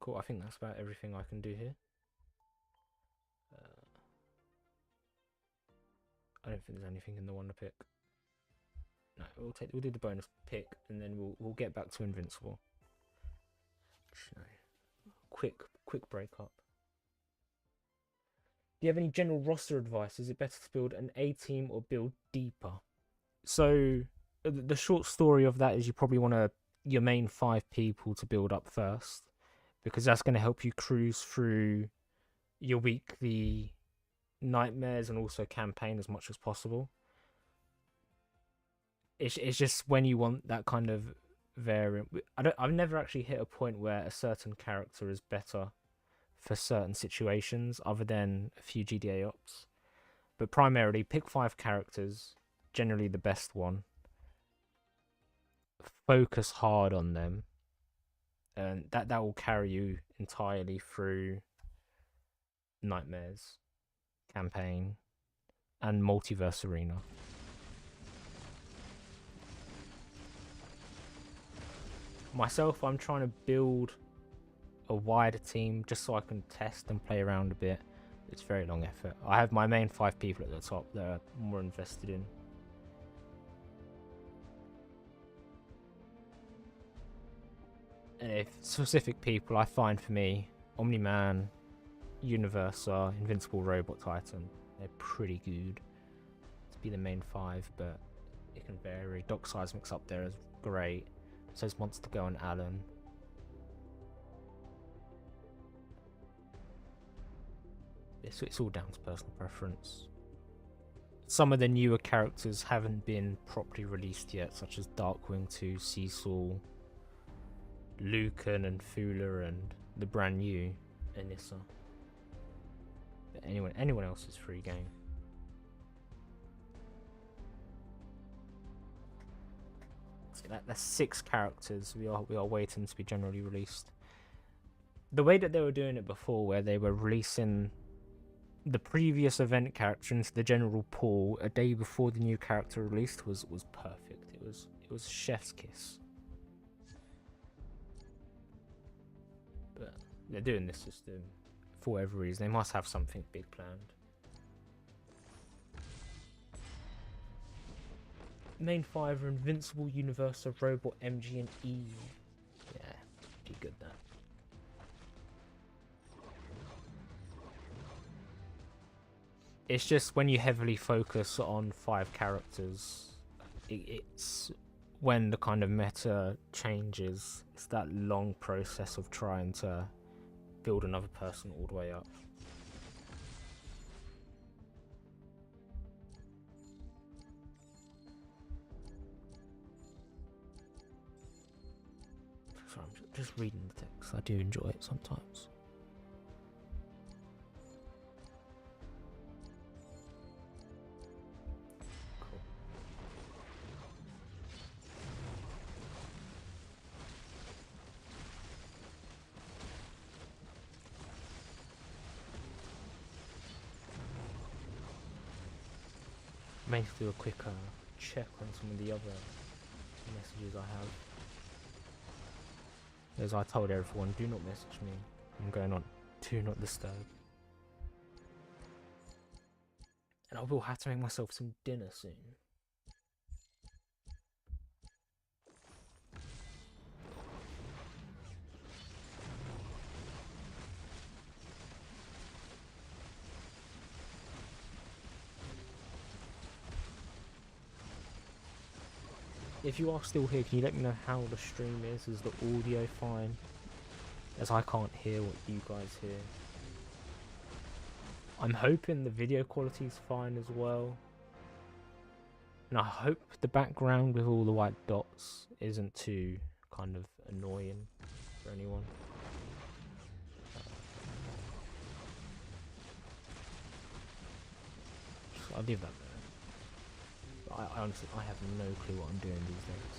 Cool, I think that's about everything I can do here. I don't think there's anything in the Wonder Pick. No, we'll do the bonus pick, and then we'll get back to Invincible. No. Quick break up. Do you have any general roster advice? Is it better to build an A team or build deeper? So the short story of that is you probably want your main 5 people to build up first, because that's going to help you cruise through your weekly nightmares and also campaign as much as possible. It's just when you want that kind of variant. I've never actually hit a point where a certain character is better for certain situations other than a few GDA ops. But primarily pick 5 characters, generally the best one. Focus hard on them. And that will carry you entirely through Nightmares, campaign, and Multiverse Arena. Myself, I'm trying to build a wider team just so I can test and play around a bit. It's very long effort. I have my main 5 people at the top that I'm more invested in. And if specific people, I find for me, Omni-Man, Universa, Invincible Robot Titan, they're pretty good to be the main 5, but it can vary. Doc Seismic's up there is great. So is Monster Girl and Alan. It's all down to personal preference. Some of the newer characters haven't been properly released yet, such as Darkwing 2, Cecil, Lucan and Fula, and the brand new Anissa. But anyone else is free game. So that's 6 characters we are waiting to be generally released. The way that they were doing it before, where they were releasing the previous event character into the general pool a day before the new character released, was perfect. It was chef's kiss. But they're doing this system for whatever reason. They must have something big planned. Main 5 are Invincible, Universa, Robot, MG, and E. Yeah, pretty good that. It's just when you heavily focus on 5 characters, it's when the kind of meta changes. It's that long process of trying to build another person all the way up. Sorry, I'm just reading the text. I do enjoy it sometimes. May do a quick check on some of the other messages I have. As I told everyone, do not message me. I'm going on do not disturb. And I will have to make myself some dinner soon. If you are still here, can you let me know how the stream is? Is the audio fine? As I can't hear what you guys hear. I'm hoping the video quality is fine as well. And I hope the background with all the white dots isn't too kind of annoying for anyone. So I'll leave that there. I honestly, I have no clue what I'm doing these days.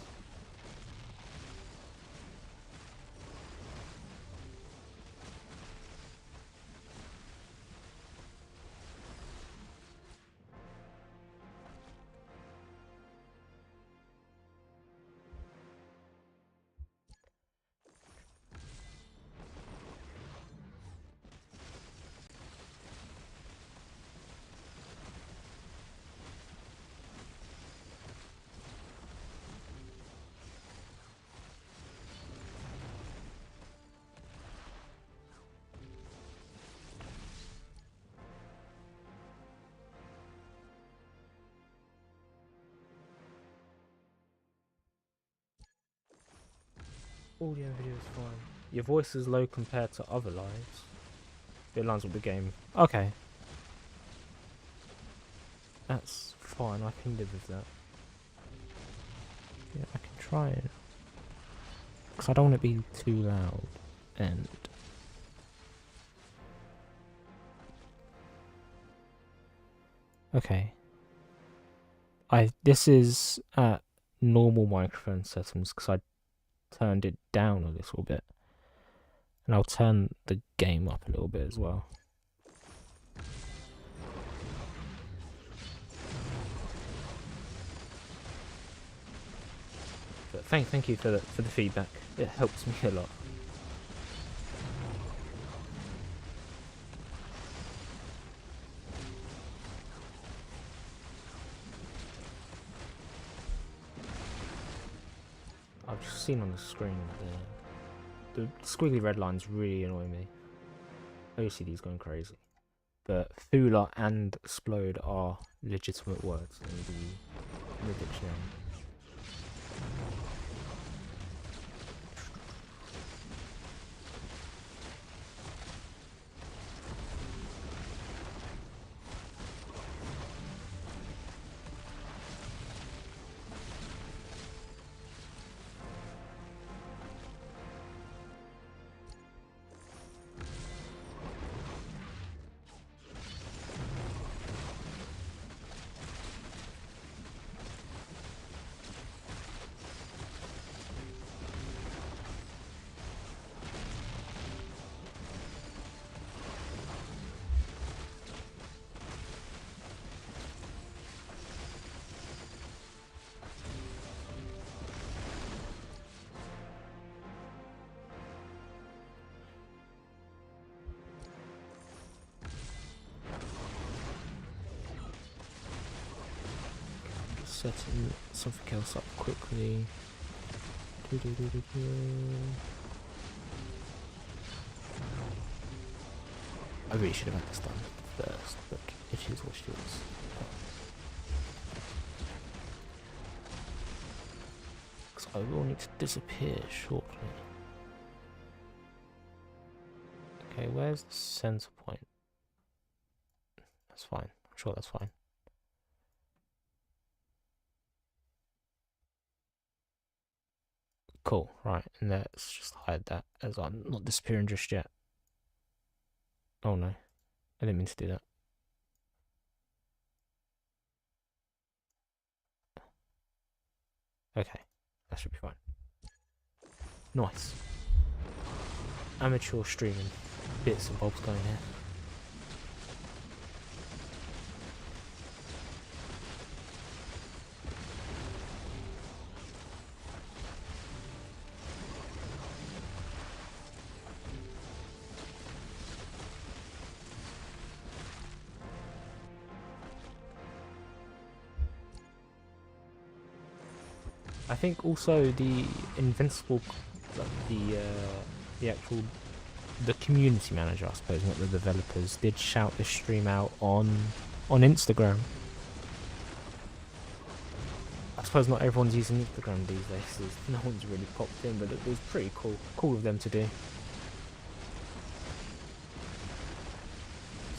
Audio and video is fine. Your voice is low compared to other lives. It aligns with the game. Okay. That's fine, I can live with that. Yeah, I can try it. Because I don't want it to be too loud. And... okay. This is at normal microphone settings because I turned it down a little bit. And I'll turn the game up a little bit as well. But thank you for the feedback. It helps me a lot. I've just seen on the screen the squiggly red lines really annoy me. OCD's going crazy. But Thula and Explode are legitimate words in the dictionary. Setting something else up quickly. I really should have had this done first, but it is what it is. Because I will need to disappear shortly. Okay, where's the center point? That's fine. I'm sure that's fine. Cool, right, and let's just hide that as I'm not disappearing just yet. Oh no, I didn't mean to do that. Okay, that should be fine. Nice. Amateur streaming. Bits and bobs going here. I think also the Invincible, the actual, the community manager, I suppose, not the developers, did shout this stream out on Instagram. I suppose not everyone's using Instagram these days, no one's really popped in, but it was pretty cool of them to do.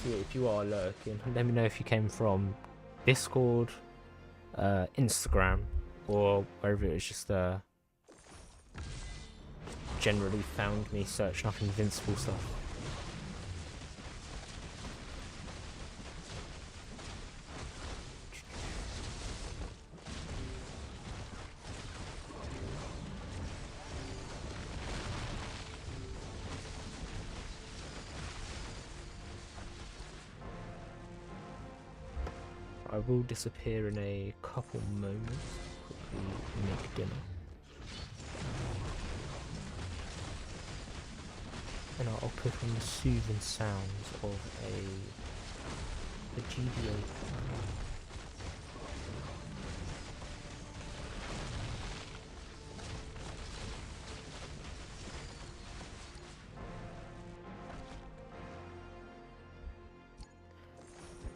So yeah, if you are lurking, let me know if you came from Discord, Instagram, or wherever it was just generally found me searching up Invincible stuff. I will disappear in a couple moments. Make dinner, and I'll put on the soothing sounds of a GDA.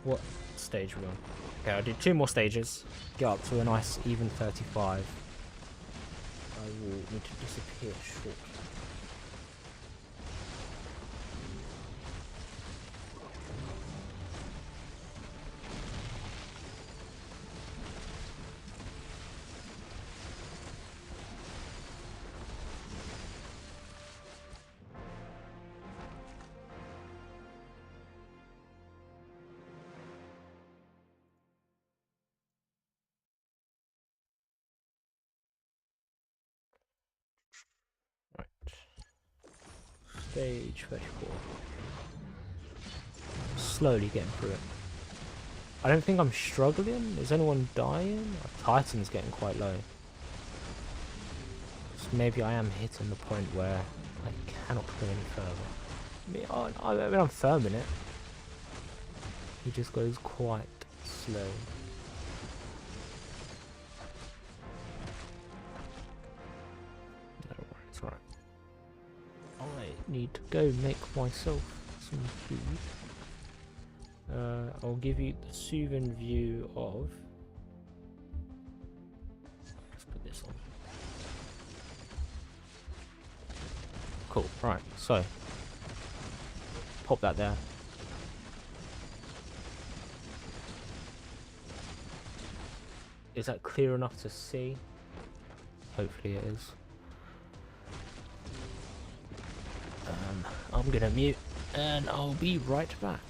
What stage are we on? Okay, I'll do 2 more stages, get up to a nice even 35. I wall need to disappear shortly. Stage 34. Slowly getting through it. I don't think I'm struggling. Is anyone dying? Titan's getting quite low. So maybe I am hitting the point where I cannot go any further. I mean, I'm firm in it. He just goes quite slow. No worries, right. I need to go make myself some food. I'll give you the soothing view of... Let's put this on. Cool, right, so pop that there. Is that clear enough to see? Hopefully it is. I'm gonna mute and I'll be right back.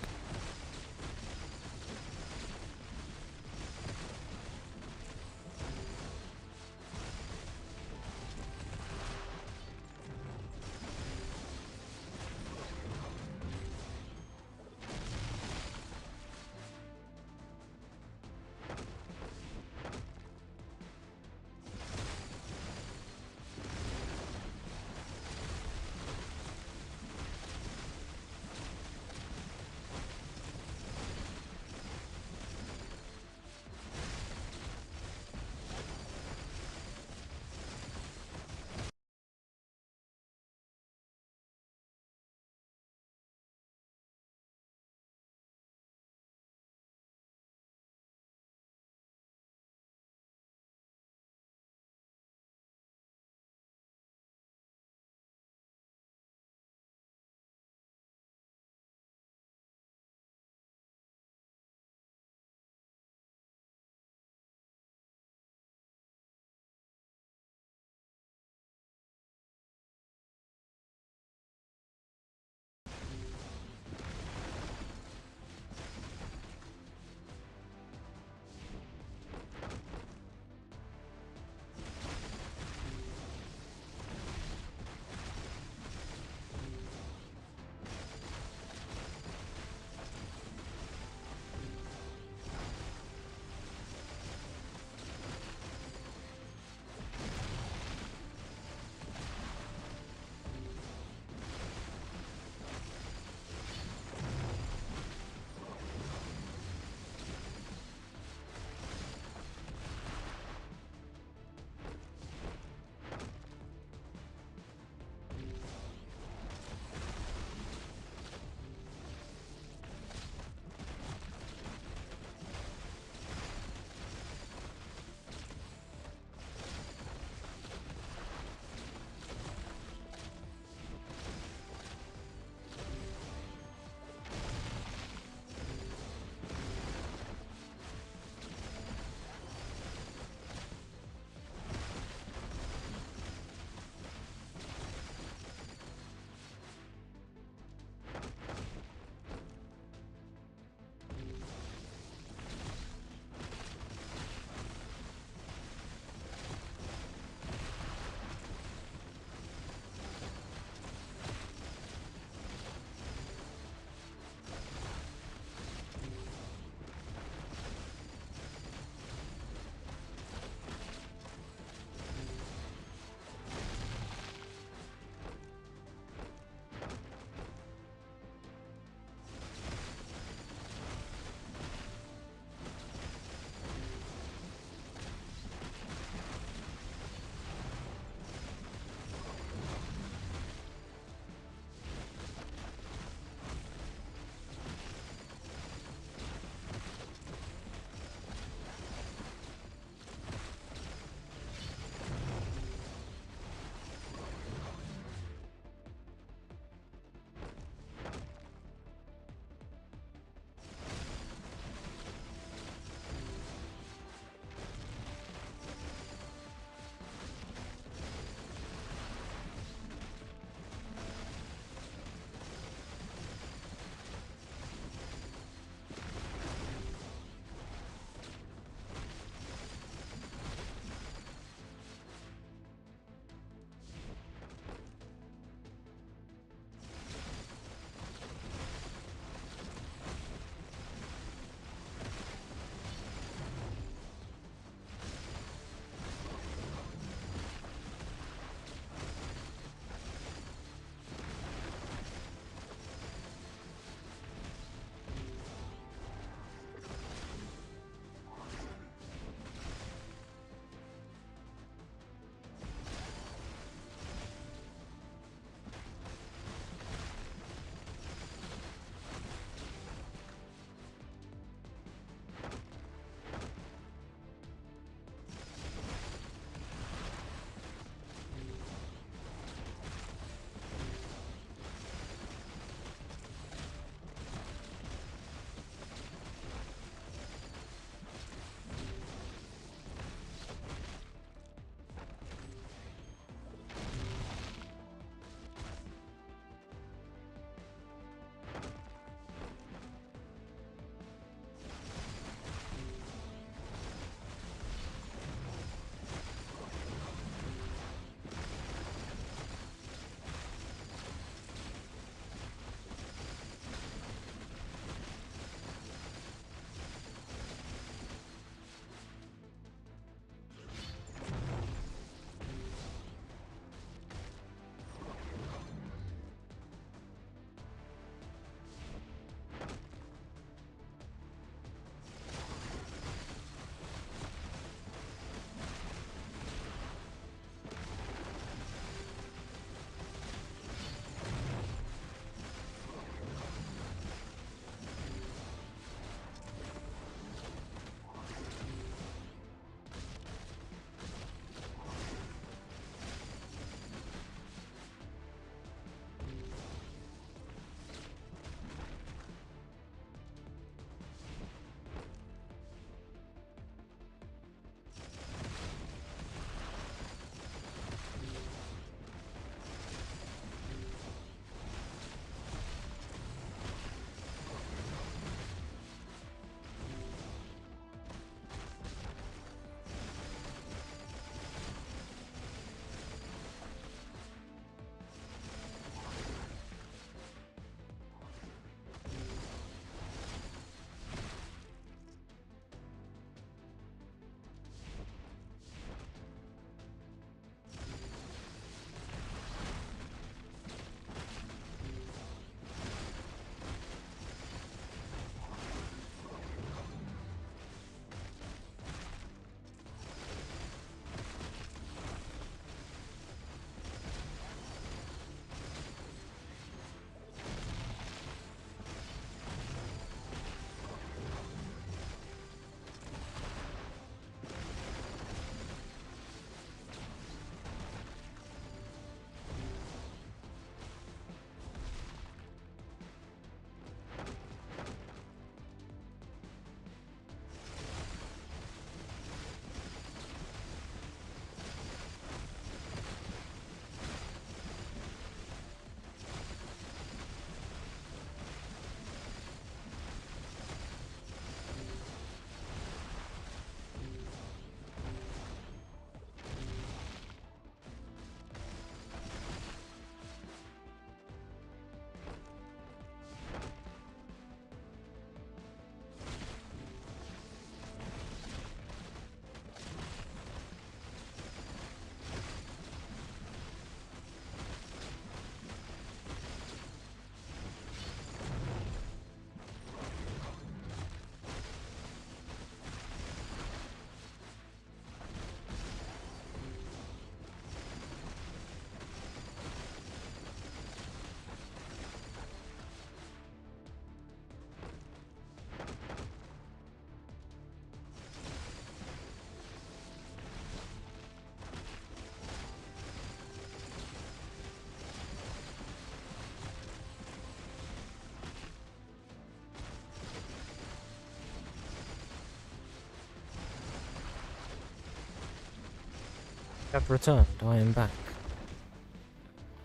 I've returned. I am back.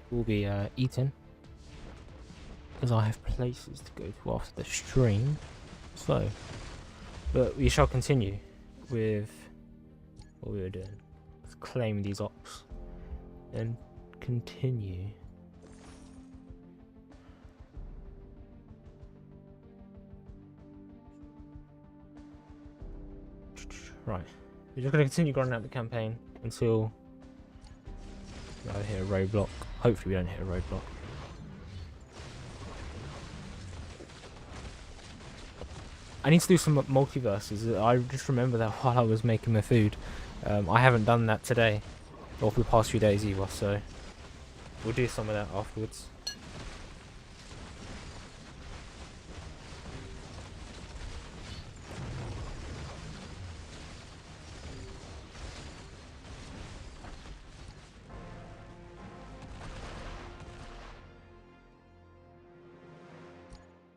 We'll be eating because I have places to go to after the stream. So, but we shall continue with what we were doing. Let's claim these ops and continue. Right, we're just going to continue grinding out the campaign until I hit a roadblock. Hopefully we don't hit a roadblock. I need to do some multiverses. I just remember that while I was making my food. I haven't done that today, or for the past few days either, so we'll do some of that afterwards.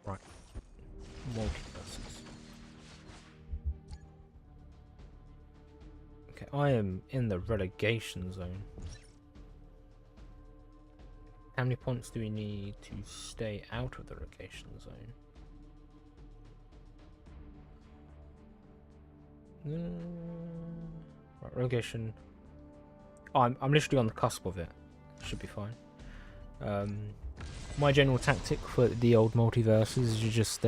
Right, multiverses. Okay, I am in the relegation zone. How many points do we need to stay out of the relegation zone? Right, relegation. Oh, I'm literally on the cusp of it. Should be fine. My general tactic for the old multiverses is you just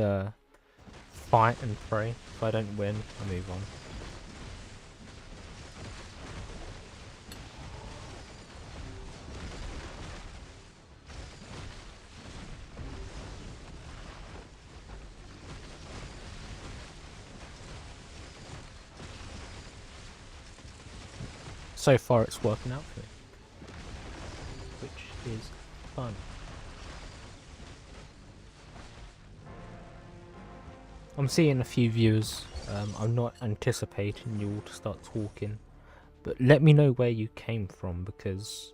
fight and pray. If I don't win, I move on. So far it's working out for me, which is fun. I'm seeing a few viewers. I'm not anticipating you all to start talking, but let me know where you came from, because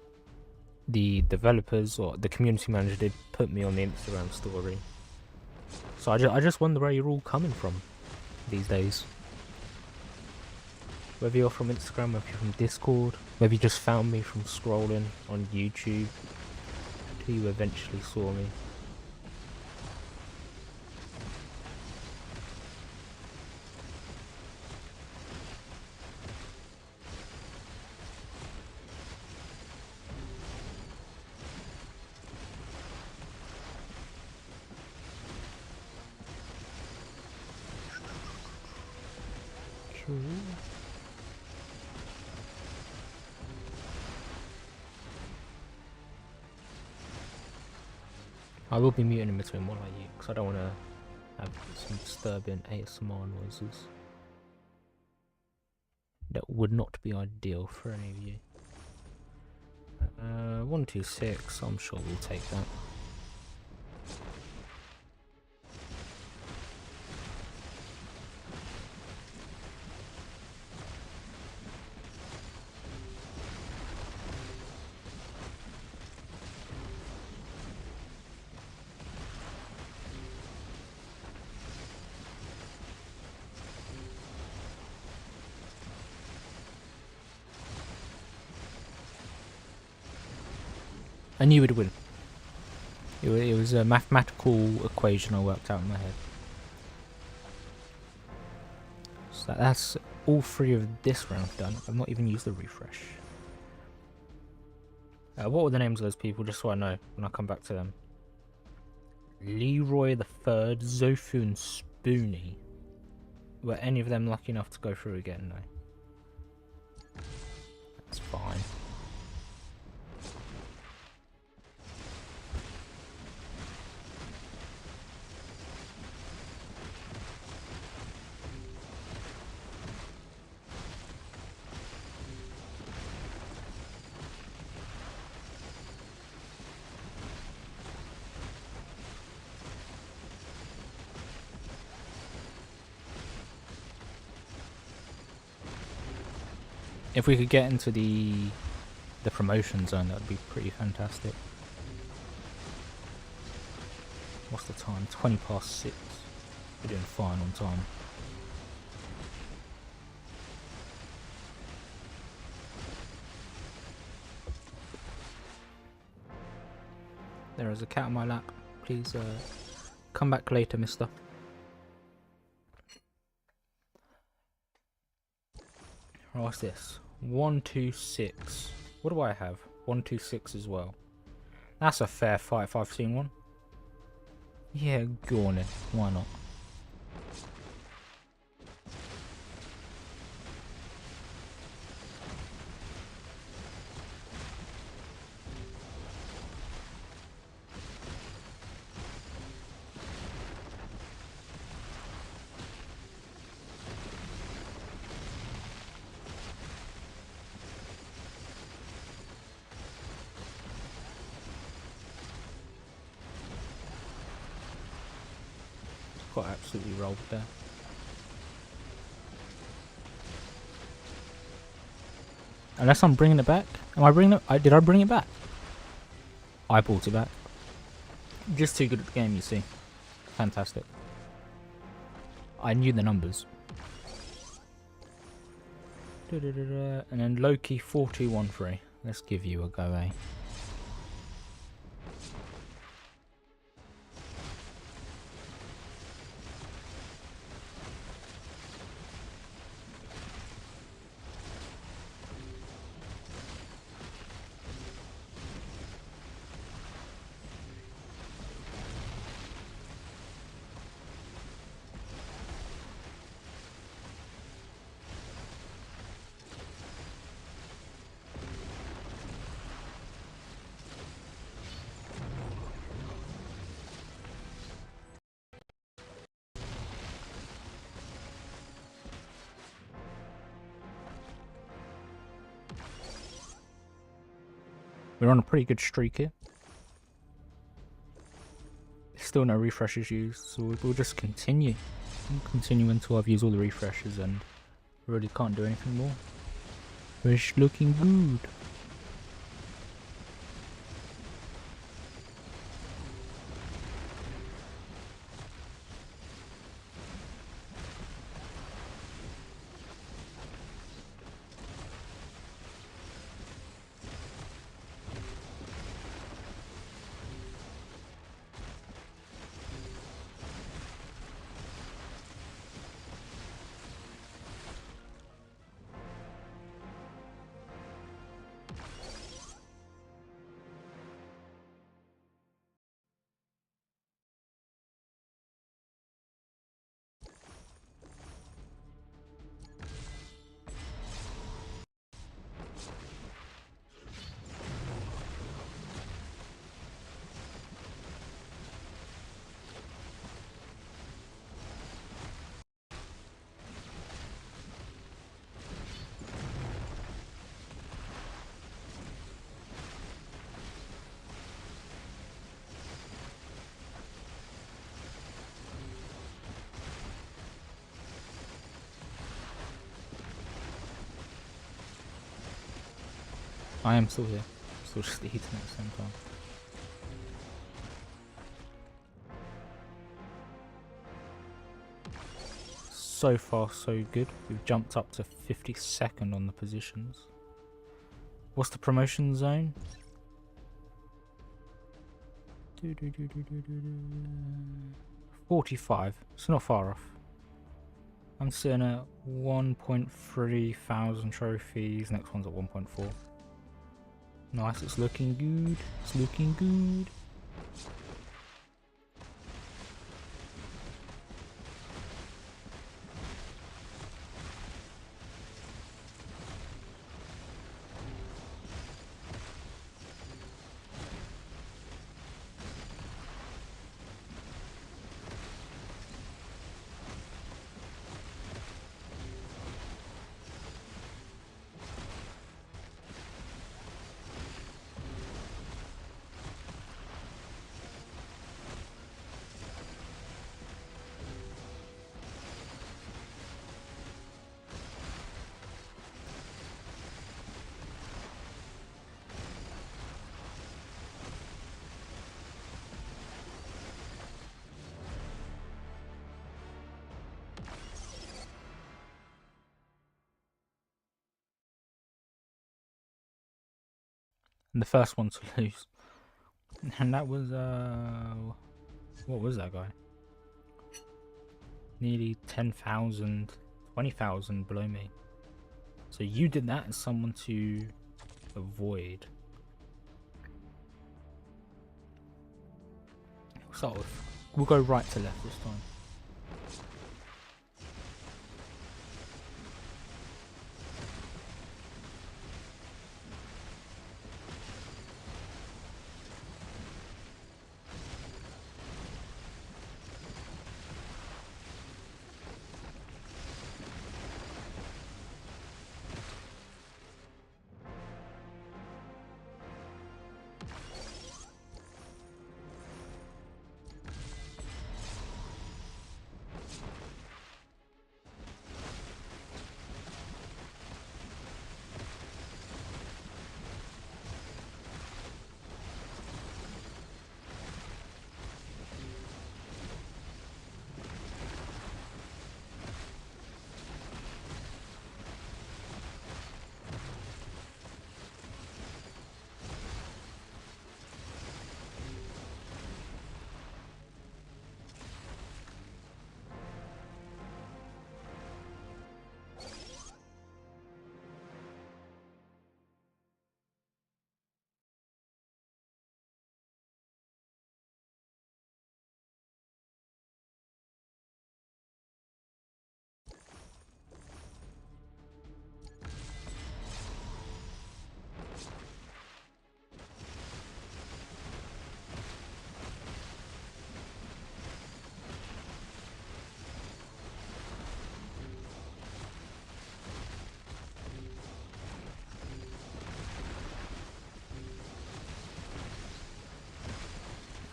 the developers or the community manager did put me on the Instagram story. So I just wonder where you're all coming from these days. Whether you're from Instagram, whether you're from Discord, whether you just found me from scrolling on YouTube till you eventually saw me. I will be muting in between while I eat, because I don't want to have some disturbing ASMR noises. That would not be ideal for any of you. 126, I'm sure we'll take that. I knew we'd win. It was a mathematical equation I worked out in my head. So that's all three of this round done. I've not even used the refresh. What were the names of those people, just so I know when I come back to them? Leroy the Third, Zofu and Spoonie. Were any of them lucky enough to go through again? No. That's fine. If we could get into the promotion zone, that would be pretty fantastic. What's the time? 20 past 6. We're doing fine on time. There is a cat on my lap. Please come back later, mister. What's this? 126. What do I have? 126 as well. That's a fair fight if I've seen one. Yeah, go on then. Why not? Got absolutely rolled there. Unless I'm bringing it back. Am I bringing it? Did I bring it back? I brought it back. Just too good at the game, you see. Fantastic. I knew the numbers. And then Loki 4213. Let's give you a go, eh? We're on a pretty good streak here. Still no refreshes used, so we'll just continue. We'll continue until I've used all the refreshes and really can't do anything more. It's looking good. I am still here. Still just eating at the same time. So far, so good. We've jumped up to 52nd on the positions. What's the promotion zone? 45. It's not far off. I'm sitting at 1.3 thousand trophies. Next one's at 1.4. Nice, it's looking good. It's looking good. And the first one to lose. And that was what was that guy? Nearly 10,000, 20,000 below me. So you did that as someone to avoid. Sort of. We'll go right to left this time.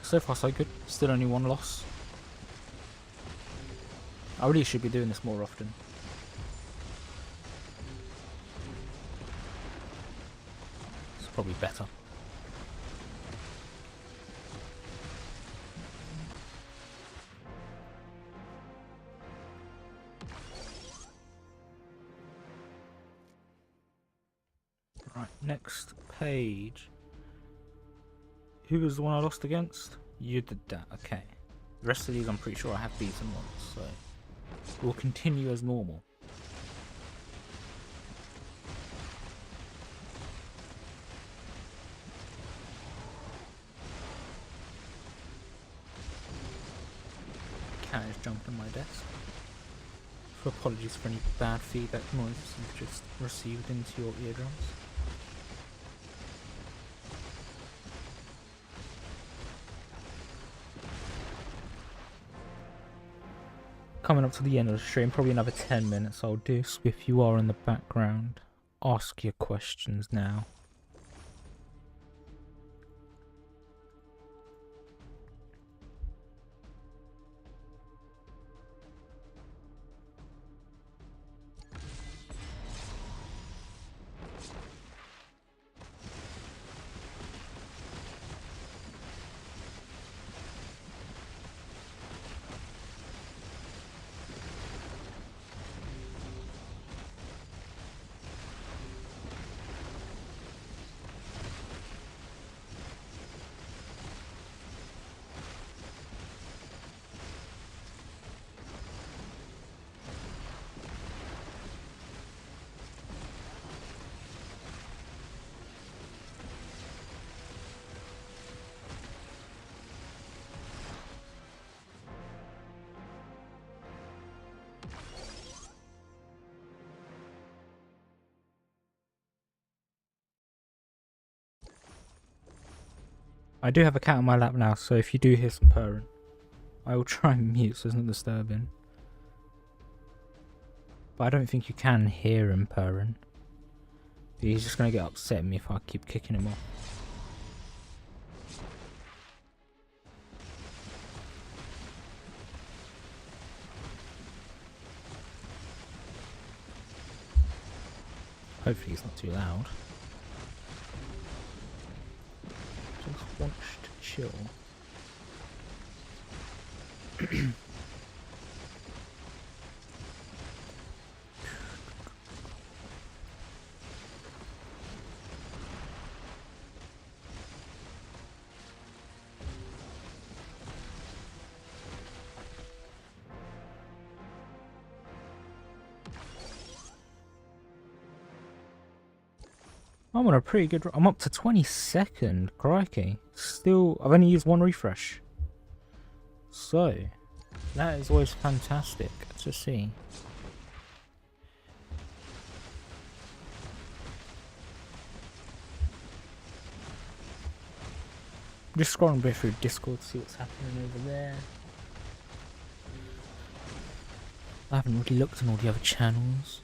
So far so good. Still only one loss. I really should be doing this more often. It's probably better. Right, next page. Who was the one I lost against? You did that, okay. The rest of these I'm pretty sure I have beaten once, so we'll continue as normal. Cat has jumped on my desk. So apologies for any bad feedback noises you've just received into your eardrums. Coming up to the end of the stream, probably another 10 minutes I'll do, so if you are in the background, ask your questions now. I do have a cat on my lap now, so if you do hear some purring, I will try and mute so it's not disturbing. But I don't think you can hear him purring. He's just going to get upset at me if I keep kicking him off. Hopefully he's not too loud. Just wants to chill. I'm on a pretty good... I'm up to 22nd. Crikey. Still, I've only used one refresh. So, that is always fantastic to see. I'm just scrolling a bit through Discord to see what's happening over there. I haven't really looked on all the other channels.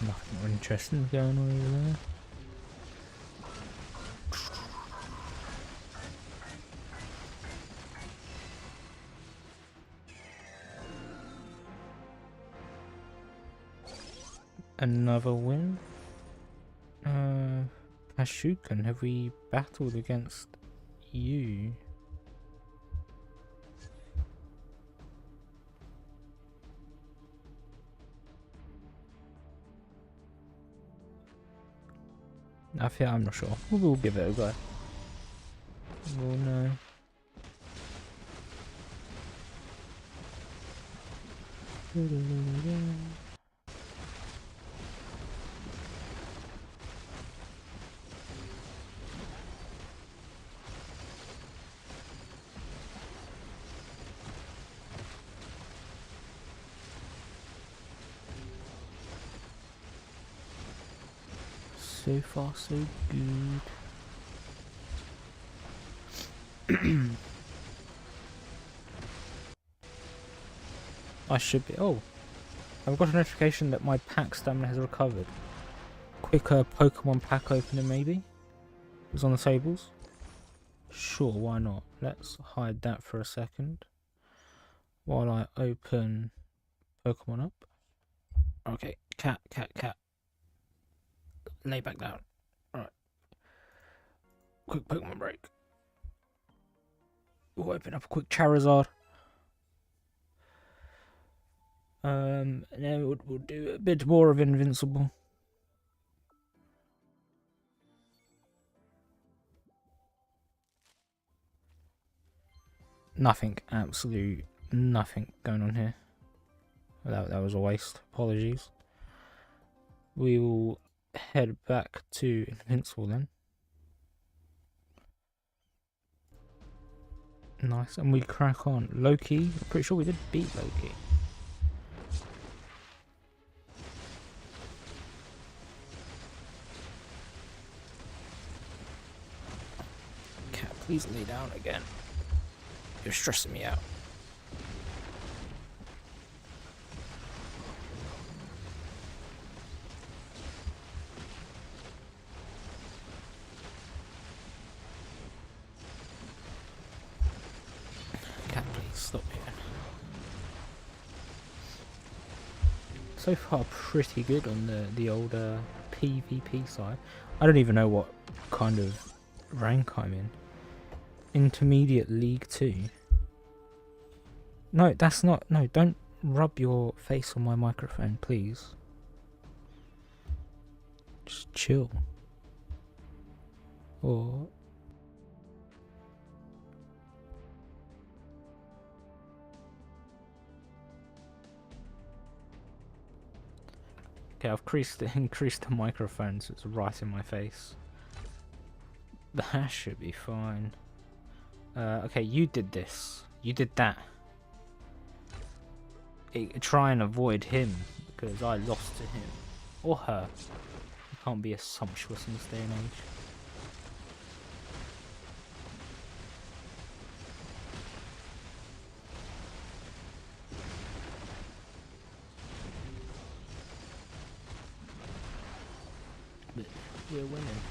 Nothing more interesting going on over there. Another win. Pashukan, have we battled against you? I'm not sure. We'll give it a go. We'll know. So far, so good. I should be. Oh, I've got a notification that my pack stamina has recovered. Quicker Pokemon pack opening, maybe? It was on the tables. Sure, why not? Let's hide that for a second while I open Pokemon up. Okay, cat. Lay back down. Alright. Quick Pokemon break. We'll open up a quick Charizard. And then we'll do a bit more of Invincible. Nothing, absolute nothing going on here. That was a waste. Apologies. We will head back to Invincible then. Nice, and we crack on. Loki, I'm pretty sure we did beat Loki. Cat, please lay down again. You're stressing me out. Cat, please stop here. So far, pretty good on the old PvP side. I don't even know what kind of rank I'm in. Intermediate League 2. No, that's not. No, don't rub your face on my microphone, please. Just chill. Or. Okay, I've increased the microphone so it's right in my face. That should be fine. Okay, you did this. You did that. Try and avoid him, because I lost to him. Or her. You can't be as sumptuous in this day and age. But we're winning.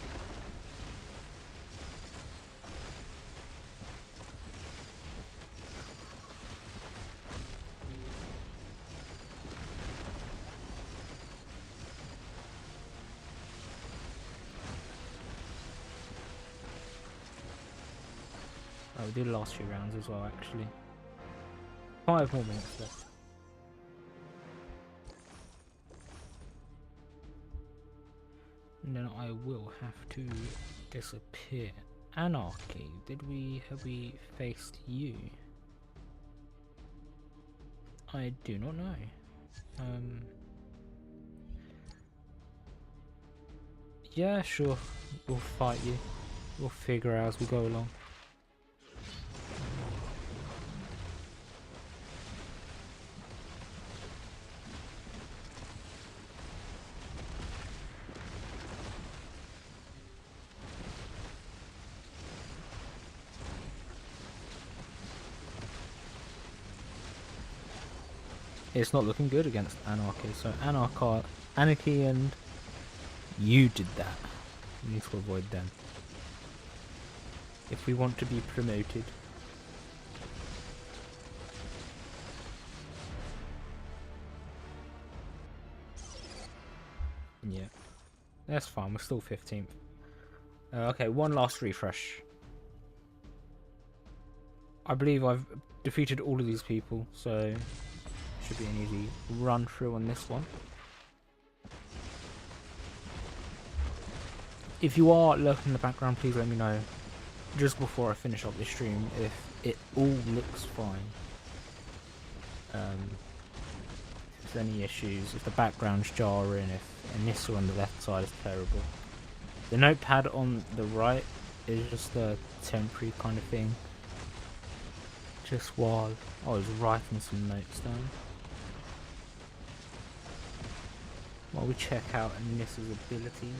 we'll do the last few rounds as well, actually. 5 more minutes left. And then I will have to disappear. Anarchy, have we faced you? I do not know. Yeah, sure. We'll fight you. We'll figure out as we go along. It's not looking good against Anarchy, so Anarchy and you did that. We need to avoid them. If we want to be promoted. Yeah. That's fine, we're still 15th. Okay, one last refresh. I believe I've defeated all of these people, so should be an easy run through on this one. If you are lurking in the background, please let me know just before I finish up this stream if it all looks fine. If there's any issues, if the background's jarring, if Anissa on the left side is terrible. The notepad on the right is just a temporary kind of thing. Just while I was writing some notes down. While we check out Anissa's abilities.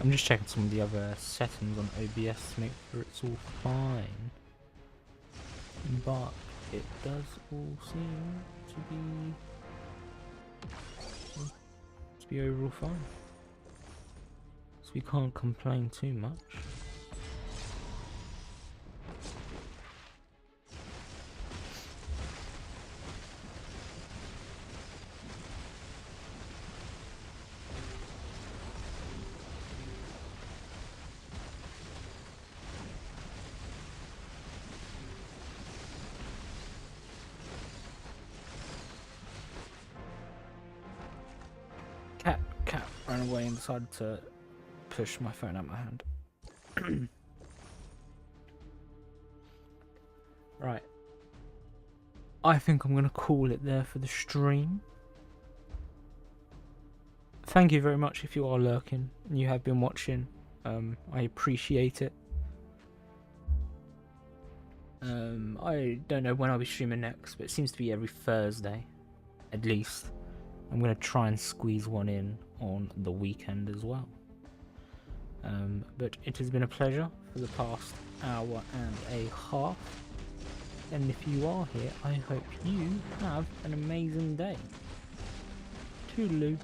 I'm just checking some of the other settings on OBS to make sure it's all fine. But it does all seem to be overall fine. So we can't complain too much. Cat ran away and decided to push my phone out my hand. Right. I think I'm going to call it there for the stream. Thank you very much if you are lurking and you have been watching. I appreciate it. I don't know when I'll be streaming next, but it seems to be every Thursday, at least. I'm going to try and squeeze one in on the weekend as well. But it has been a pleasure for the past hour and a half. And if you are here, I hope you have an amazing day. Toodaloo.